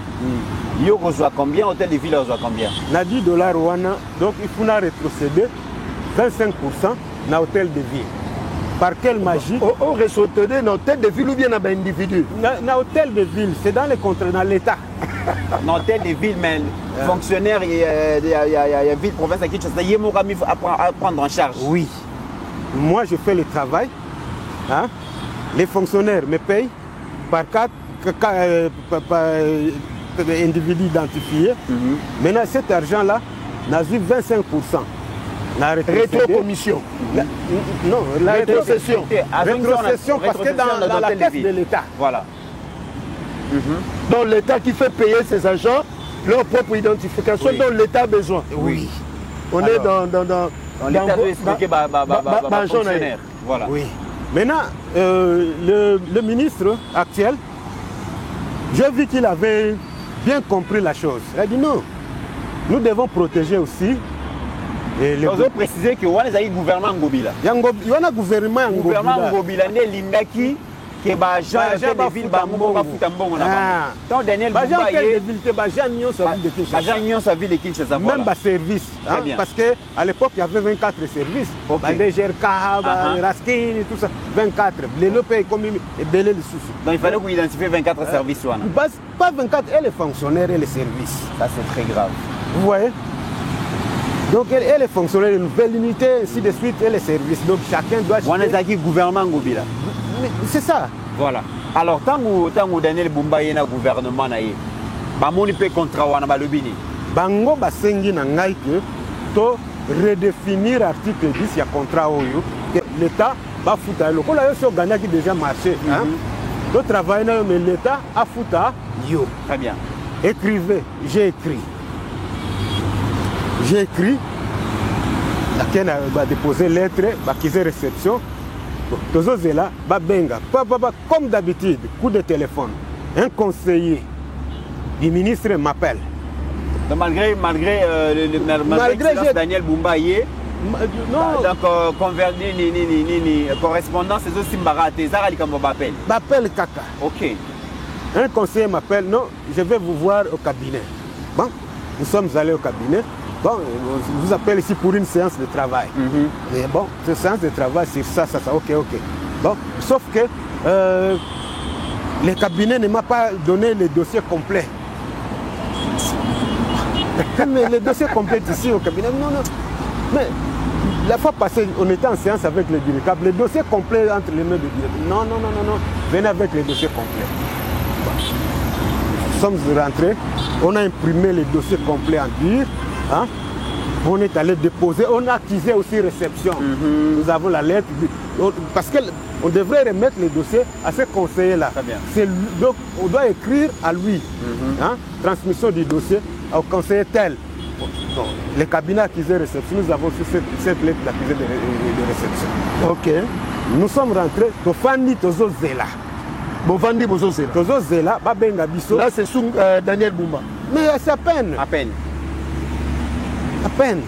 Yo reçoit combien, hôtel de ville reçoit combien? Na 10 $ wana, donc il faut rétrocéder 25% na hôtel de ville. Par quelle magie? On rétrocéder dans hôtel de ville ou bien dans un individu? Na hôtel de ville, c'est dans les contrats, dans l'État. Dans hôtel de ville, mais fonctionnaire, il y a ville, province à Kinshasa, il y a à prendre en charge. Oui. Moi, je fais le travail. Hein? Les fonctionnaires me payent par individu identifié. Maintenant, cet argent-là, n'a eu 25%. Rétrocommission. Non, la rétrocession. Rétrocession parce que dans la caisse de l'État. Voilà. Dans l'État qui fait payer ses agents leur propre identification dont l'État a besoin. Oui. On est dans l'État doit expliquer fonctionnaire. Voilà. Oui. Maintenant, le ministre actuel, j'ai vu qu'il avait bien compris la chose. Il a dit non, nous devons protéger aussi. Vous avez précisé que vous avez un gouvernement Ngobila. Il y a un gouvernement Ngobila. Gouvernement Ngobila, l'Indaki, qui est Bajan, la ville Bango, Tant Daniel Bajan, sa ville de Kinshasa. Même pas service. Parce qu'à l'époque, il y avait 24 services. Les GRK, Raskin, tout ça. 24. Les lopés comme et Belé les sous. Donc il fallait que vous identifiez 24 services. Pas 24, et les fonctionnaires et les services. Ça, c'est très grave. Vous voyez? Donc, elle est fonctionnaire de nouvelle unité, ainsi de suite, et les services. Donc, chacun doit... On est avec le gouvernement Ngobila. C'est ça. Voilà. Alors, tant que Daniel Bumba est dans le gouvernement, il peut contrat à l'Obini. Bango basengi na ngai que to redéfinir article 10 il y a contrat oyo que l'État va foutre le ko la yo gagné qui déjà marché hein. To travail na mais l'État a fouta yo. Très bien. Écrivez, j'ai écrit, laquelle va déposer lettre, va quitter réception. Tous ces là, va benga, comme d'habitude, coup de téléphone. Un conseiller du ministre m'appelle. Malgré Daniel Bumbaye, donc correspondance, c'est aussi Mbaraté, Zara Likambo-Bappel. Bappel Kaka. Ok. Un conseiller m'appelle, non, je vais vous voir au cabinet. Bon, nous sommes allés au cabinet. Bon, je vous appelle ici pour une séance de travail. Et bon, cette séance de travail, c'est ça, ok. Bon, sauf que le cabinet ne m'a pas donné le dossier complet. Mais le dossier complet ici au cabinet, non. Mais la fois passée, on était en séance avec le directeur. Le dossier complet entre les mains du directeur. Non. Venez avec le dossier complet. Bon. Nous sommes rentrés, on a imprimé le dossier complet en dur. Hein? On est allé déposer, on a accusé aussi réception. Nous avons la lettre, parce qu'on devrait remettre le dossier à ce conseiller-là. Donc on doit écrire à lui, hein? Transmission du dossier au conseiller tel. Donc, le cabinet accusé réception, nous avons su cette lettre d'accusé de réception. Ok. Nous sommes rentrés, Tofandi Tozo Zela. Bovandi Bozo Zela. Tozo Zela, Babenga Bisso. Là c'est sous Daniel Bumba. Mais c'est à peine. À peine. À peine.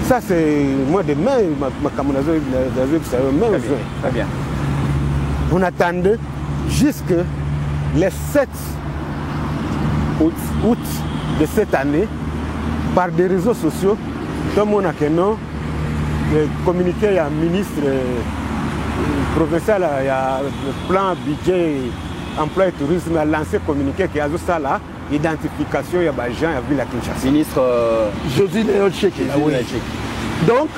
Ça, c'est moi demain, ma camarade, très bien. On attendait jusque le 7 août de cette année, par des réseaux sociaux, tout le monde a communiqué à un ministre provincial, il y a le plan budget emploi et tourisme a lancé communiqué qui a ça là identification ya ba gens ya ville à Kinshasa. Ministre Josy Léon Tcheke. Donc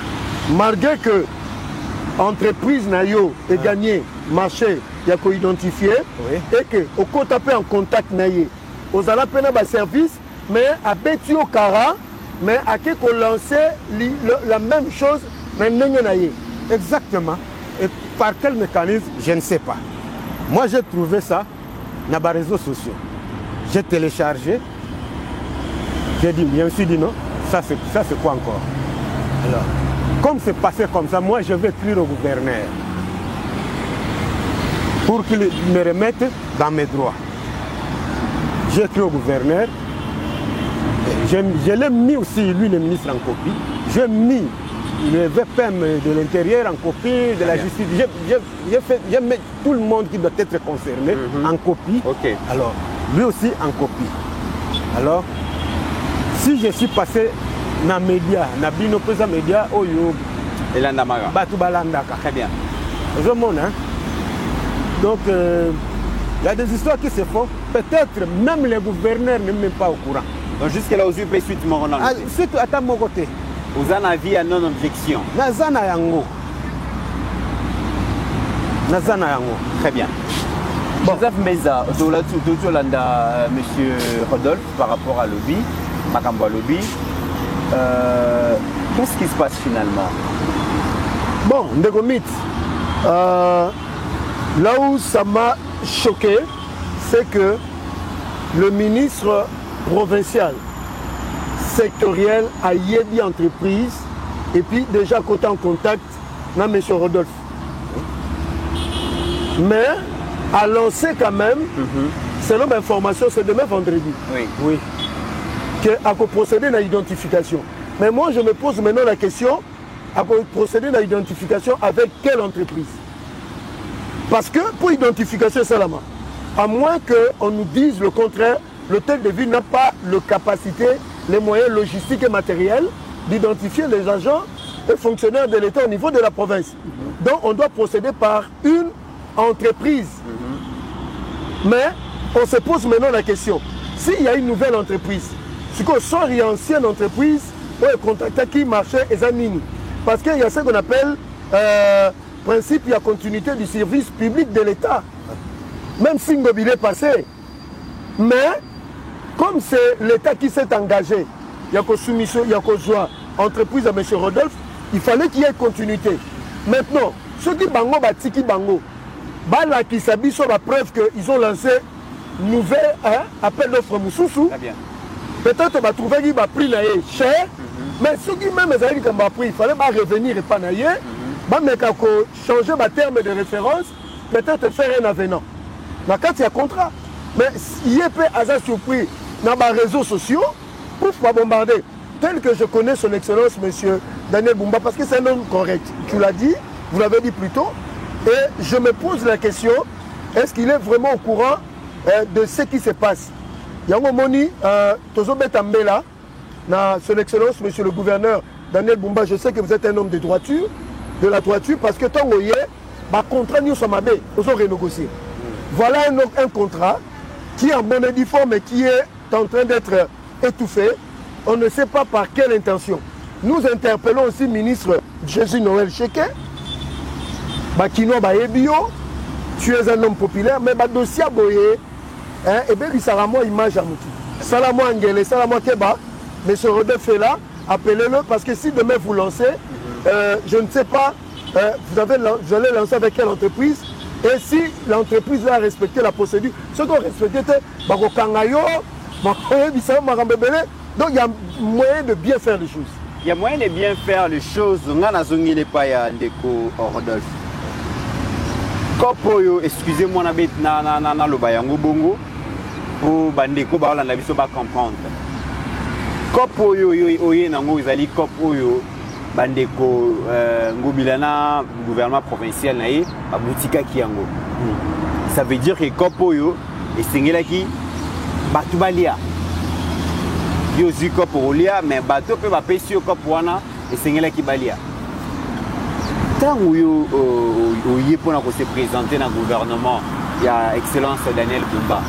malgré que entreprise nayo est gagné marché ya ko identifié et que au taper en contact naye aux ala pena ba service mais à beti au cara mais à qui qu'on lancer la même chose mais naye. Exactement. Et par quel mécanisme, je ne sais pas. Moi, j'ai trouvé ça dans les réseaux sociaux. J'ai téléchargé. J'ai dit, je me suis dit non, ça c'est quoi encore? Alors, comme c'est passé comme ça, moi je vais écrire au gouverneur pour qu'il me remette dans mes droits. J'ai écrit au gouverneur. Je l'ai mis aussi, lui, le ministre, en copie. J'ai mis le VPM de l'Intérieur en copie, de la justice. J'ai mis tout le monde qui doit être concerné en copie. Okay. Alors, lui aussi en copie. Alors, si je suis passé dans les médias, dans les médias, très bien. Je montre, hein? Donc, il y a des histoires qui se font. Peut-être même les gouverneurs ne sont même pas au courant. Donc jusqu'à là, vous avez suite mon c'est à mon côté. Vous en avez à non-objection. Nazana yango. Très bien. Bon. Joseph Meza, monsieur Rodolphe, par rapport à lobby, Makambo lobby, qu'est-ce qui se passe finalement? Bon, Ndegomit, là où ça m'a choqué, c'est que le ministre provincial, sectoriel, a Yebi Entreprise, et puis déjà côté en contact, là, M. Rodolphe. Mais a lancé quand même, selon ma information, c'est demain vendredi. Oui. À procéder à l'identification. Mais moi, je me pose maintenant la question, à procéder à l'identification avec quelle entreprise? Parce que pour l'identification, c'est la main. À moins qu'on nous dise le contraire, l'hôtel de ville n'a pas la capacité, les moyens logistiques et matériels d'identifier les agents et fonctionnaires de l'État au niveau de la province. Donc on doit procéder par une entreprise. Mais on se pose maintenant la question, s'il y a une nouvelle entreprise, ce qu'on sort une ancienne entreprise, on est contacté qui marchait et Zanini. Parce qu'il y a ce qu'on appelle principe, il y a continuité du service public de l'État. Même si Ngobi est passé. Mais comme c'est l'État qui s'est engagé, il y a soumission, il y a joie, entreprise à M. Rodolphe, il fallait qu'il y ait continuité. Maintenant, ceux qui bango batiki bango, bala qui s'habillent sur la preuve qu'ils ont lancé nouvelle appel d'offres Moussoussou. Peut-être qu'on va trouver qu'il va prix cher, mais ceux qui même ont pris, il fallait revenir et pas naïe, changer ma terme de référence, peut-être faire un avenant. Dans le cas, il y a contrat. Mais il y a peu de surpris dans les réseaux sociaux pour pas bombarder. Tel que je connais son excellence, M. Daniel Bumba, parce que c'est un homme correct. Tu l'as dit, vous l'avez dit plus tôt. Et je me pose la question, est-ce qu'il est vraiment au courant de ce qui se passe? Yango Moni, Tozo Betambela, son excellence, M. le gouverneur Daniel Bumba, je sais que vous êtes un homme de droiture, parce que tant que vous avez contrat, nous sommes abés, nous avons renégocié. Voilà un contrat qui est en bonne et due forme et qui est en train d'être étouffé. On ne sait pas par quelle intention. Nous interpellons aussi le ministre Jésus Noël Tcheke. Bakino Baebio, tu es un homme populaire, mais dossier boye, et bien il sera moi image à Mouti. Salamo Angele, Salamo Keba, mais ce Rodolphe est là, appelez-le parce que si demain vous lancez, je ne sais pas, vous allez lancer avec quelle entreprise. Et si l'entreprise a respecté la procédure, ce qu'on respecte, donc il y a moyen de bien faire les choses. Il y a moyen de bien faire les choses. Excusez-moi, na lo bayango bongo pour bandeko ba la biso ba comprendre. Kopo yo oye nango ezali kopo yo bandeko ngobilana gouvernement provincial na ye ba boutika ki yango. Ça veut dire que kopo yo esengelaki batu balia. Yo zi kopo olia mais bato pe ba pesi yo kopo wana esengelaki balia. Tant où il pour se présenter dans le gouvernement, il y a Excellence Daniel Bumba,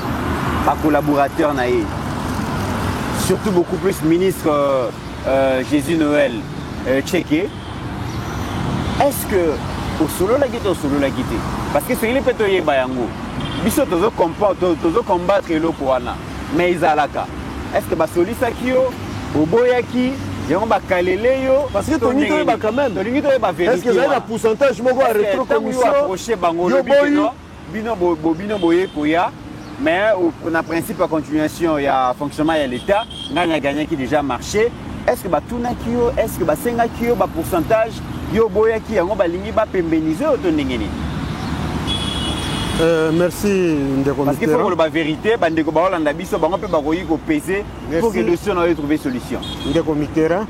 pas collaborateur naïe. Surtout beaucoup plus ministre Jésus Noël Tchéké. Est-ce que au solo la guité, parce que c'est une petite bayango. Biso tozo combattre le Kouana, mais Izalaka. Est-ce que basoli sakio, oboyaki, yon ba kalele yo, parce que ton niveau est quand même. Est-ce que vous avez un pourcentage de rétrocommission? Bino boye koya. Mais on a principe à continuation, il y a fonctionnement, il y a l'État, il y a gagné qui déjà marché. Est-ce que tout nakio, est-ce que senga kio, pourcentage, yo boya qui a lingi ba pembeniser au tonengeni? Merci Ndeko. Parce qu'il faut que la vérité, bandeko ba Hollanda biso bango pe ba koyi ko peser pour que le solution ait trouvé solution. Ndeko Mitera.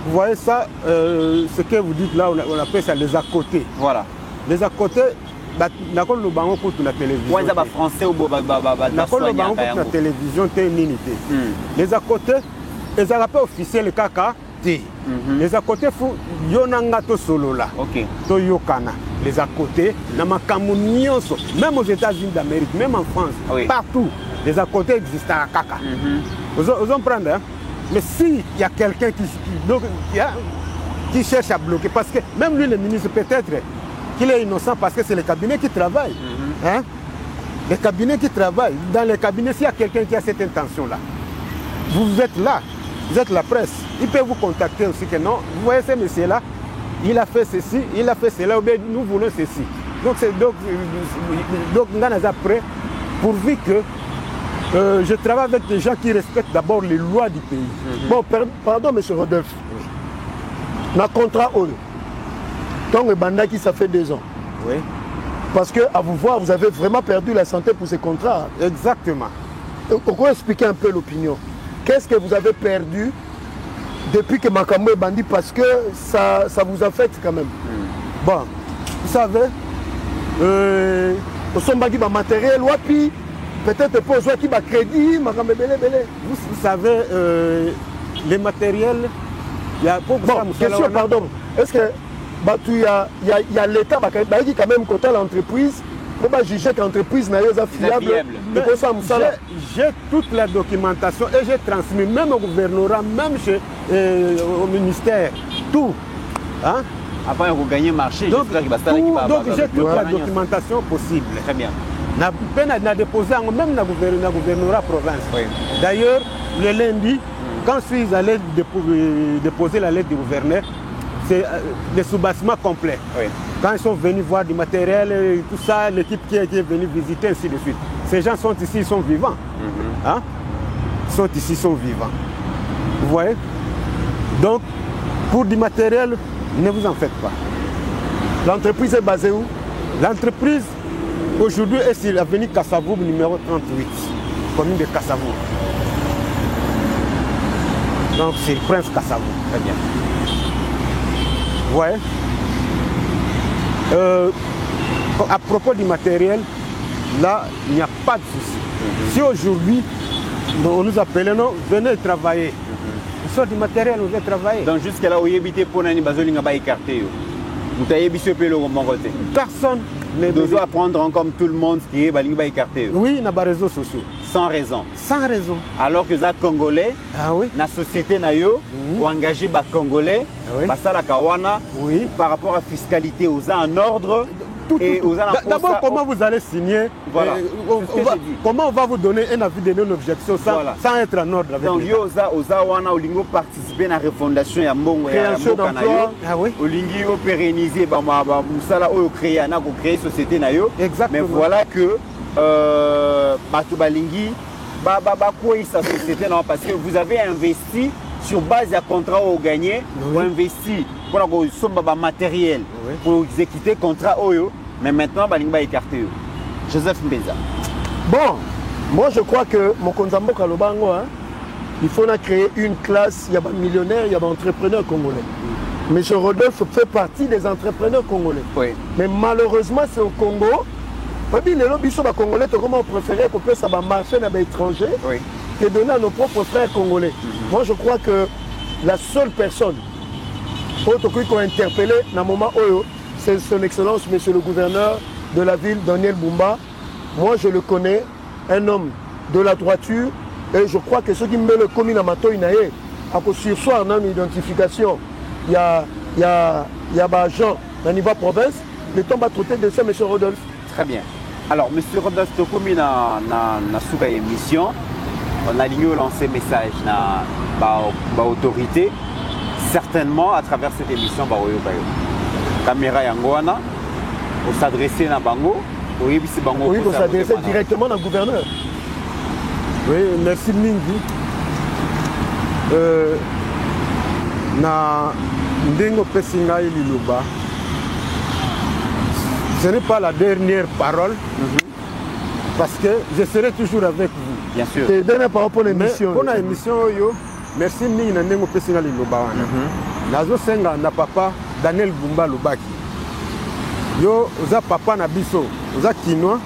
Vous voyez ça, ce que vous dites là, on appelle ça les à côté. Voilà. Les à côté. Nakolo le bango pour la télévision. Ouais, ça va français ou nakolo le bango pour la télévision t'es une unité. Les à côté, les rappels officiels kaka t. Les à côté fou yonanga to solo là. OK. To yokana. Les à côté na makambo nyonso, même aux États-Unis d'Amérique, même en France, partout, les à côté existent à kaka. Vous en prendre hein? Mais si il y a quelqu'un qui cherche à bloquer parce que même lui le ministre peut-être qu'il est innocent parce que c'est le cabinet qui travaille. Hein? Les cabinets qui travaillent. Dans les cabinets, s'il y a quelqu'un qui a cette intention-là, vous êtes là, vous êtes la presse. Il peut vous contacter aussi que non, vous voyez ce monsieur-là, il a fait ceci, il a fait cela, ou bien nous voulons ceci. Donc, nous sommes prêts pourvu que je travaille avec des gens qui respectent d'abord les lois du pays. Bon, pardon, M. Rodolphe. Le contrat donc le bandaki ça fait 2 ans. Oui. Parce que à vous voir, vous avez vraiment perdu la santé pour ces contrats. Exactement. Pourquoi expliquer un peu l'opinion? Qu'est-ce que vous avez perdu depuis que Makambo est bandit? Parce que ça vous affecte quand même. Bon, vous savez, au Sombagi va matériel, wapi, peut-être pour jouer qui va crédit, Makambo belé. Vous savez, les matériels, il y a beaucoup de question, pardon. Est-ce que il y a l'État qui quand même côté l'entreprise, on va juger que l'entreprise n'est pas fiable. J'ai toute la documentation et j'ai transmis même au gouvernorat, même au ministère, tout. Hein? Après, vous gagnez le marché. Donc j'ai toute la documentation possible. Très bien. On a déposé même dans le gouvernorat province. Oui. D'ailleurs, le lundi, quand je suis allé déposer la lettre du gouverneur, c'est des sous-bassements complets. Oui. Quand ils sont venus voir du matériel et tout ça, l'équipe qui est venue visiter, ainsi de suite. Ces gens sont ici, ils sont vivants. Hein? Ils sont ici, ils sont vivants. Vous voyez? Donc, pour du matériel, ne vous en faites pas. L'entreprise est basée où? L'entreprise, aujourd'hui, est sur l'avenue Kassavour, numéro 38, commune de Kassavour. Donc, c'est le Prince Kassavour. Très bien. Ouais. À propos du matériel, là, il n'y a pas de souci. Si aujourd'hui, on nous appelle, non, venez travailler. Sur du matériel, on veut travailler. Donc jusqu'à là où il y a habité pour n'ani bazolinga ba écarté. Vous avez bis peu le mon côté. Personne ne doit apprendre comme tout le monde qui est balinga ba écarté. Oui, na ba réseaux sociaux. Sans raison. Sans raison. Alors que les Congolais, la société nayo, ont engagé les Congolais, la Kawana, par rapport à la fiscalité, aux en ordre. D'abord, comment vous allez signer? Voilà. Comment on va vous donner un avis de non-objection sans être en ordre avec donc, Ozawana, Olingo participer à la refondation de Mbongo. Création d'emploi. Olingo pérenniser, Moussala, créer une société. Exactement. Mais voilà que Batoubalingi, sa société, parce que vous avez investi sur base d'un contrat au gagné, vous investi pour le matériel, pour exécuter le contrat, mais maintenant, vous avez écarté. Joseph Mbeza. Bon, moi je crois que mon Konzambo Kalobango, il faut créer une classe, il y a des millionnaires, il y a des entrepreneurs congolais. M. Rodolphe fait partie des entrepreneurs congolais. Oui. Mais malheureusement, c'est au Congo. Les lobbies sont congolais, comment on préférait qu'on puisse marcher dans les étrangers que donner à nos propres frères congolais. Moi, je crois que la seule personne qu'on a interpellé dans le moment où c'est son excellence, monsieur le gouverneur de la ville, Daniel Bumba, moi je le connais, un homme de la droiture, et je crois que ceux qui me le commis à Mato Inae, à cause sur soi, on a une identification. Il y a Jean, au niveau province, le temps va traiter de ça, M. Rodolphe. Très bien. Alors, M. Rodolphe, tu as commis dans la émission, on a aligné lancé message à l'autorité. Certainement, à travers cette émission, caméra Yangoana, on s'adressait à Bango. Oui, on s'adressait directement au gouverneur. Oui, merci Mingi. Na Ndengo Pessinga et Liluba, ce n'est pas la dernière parole, parce que je serai toujours avec vous. Bien sûr. Et dernière parole pour l'émission. Pour l'émission, merci Mingi na Ndengo Pessinga Liluba. Nazo senga na papa Daniel Bumba Lubaki. Yo, oza papa na biso, oza kinois.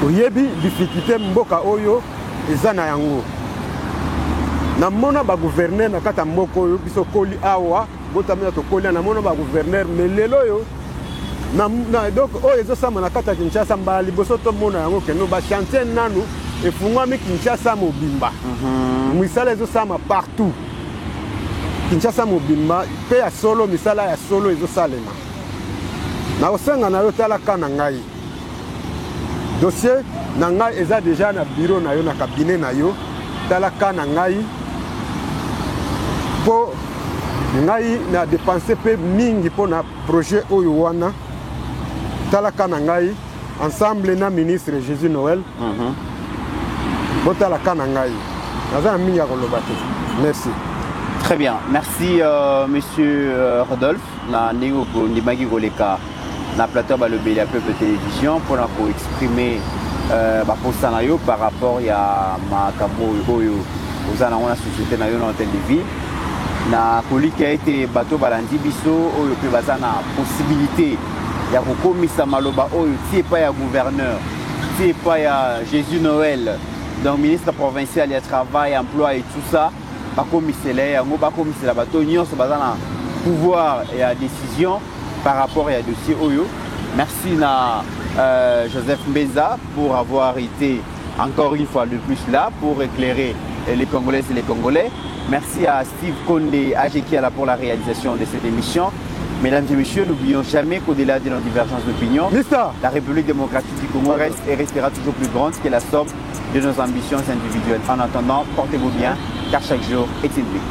Oyebi difficulté mboka oyo eza na yango. Na mona ba gouverneur na kata mboko oyo biso koli awa botamela to koli na mona ba gouverneur melelo yo na donc oyo ezo sama na kata Kinshasa mbala liboso to mona yango keno ba chantier nanu efungwami Kinshasa mobimba. Misala ezo sama partout. Kinshasa mobimba pe ya solo misala ya solo ezo salema. Na osenga na yo tala kana ngai. Dossier na ngai eza déjà na bureau na yo na cabinet na yo tala kana ngai po ngai na dépenser pe mingi po na projet oyo wana tala kana ngai ensemble na ministre Jésus Noël po tala kana ngai naza na mingi ya koloba te. Merci. Très bien, merci monsieur Rodolphe na nego ndimaki koleka na plateau balobi la peuple télévision pour exprimer baposa na yo par rapport ya makambo oyo ozana na société na yo na hôtel de ville na kolika ete bato balandi biso oyo pe bazana possibilité ya kokomisa maloba oyo tie pa ya gouverneur tie pa ya Jésus Noël donc ministre provincial ya travail emploi et tout ça bakomisela yango bakomisela bato nyonso bazana pouvoir et à décision par rapport à dossier Oyo. Merci à Joseph Mbenza pour avoir été encore une fois de plus là pour éclairer les Congolaises et les Congolais. Merci à Steve Konde Ajekiala pour la réalisation de cette émission. Mesdames et messieurs, n'oublions jamais qu'au-delà de nos divergences d'opinion, la République démocratique du Congo reste et restera toujours plus grande que la somme de nos ambitions individuelles. En attendant, portez-vous bien, car chaque jour est une vie.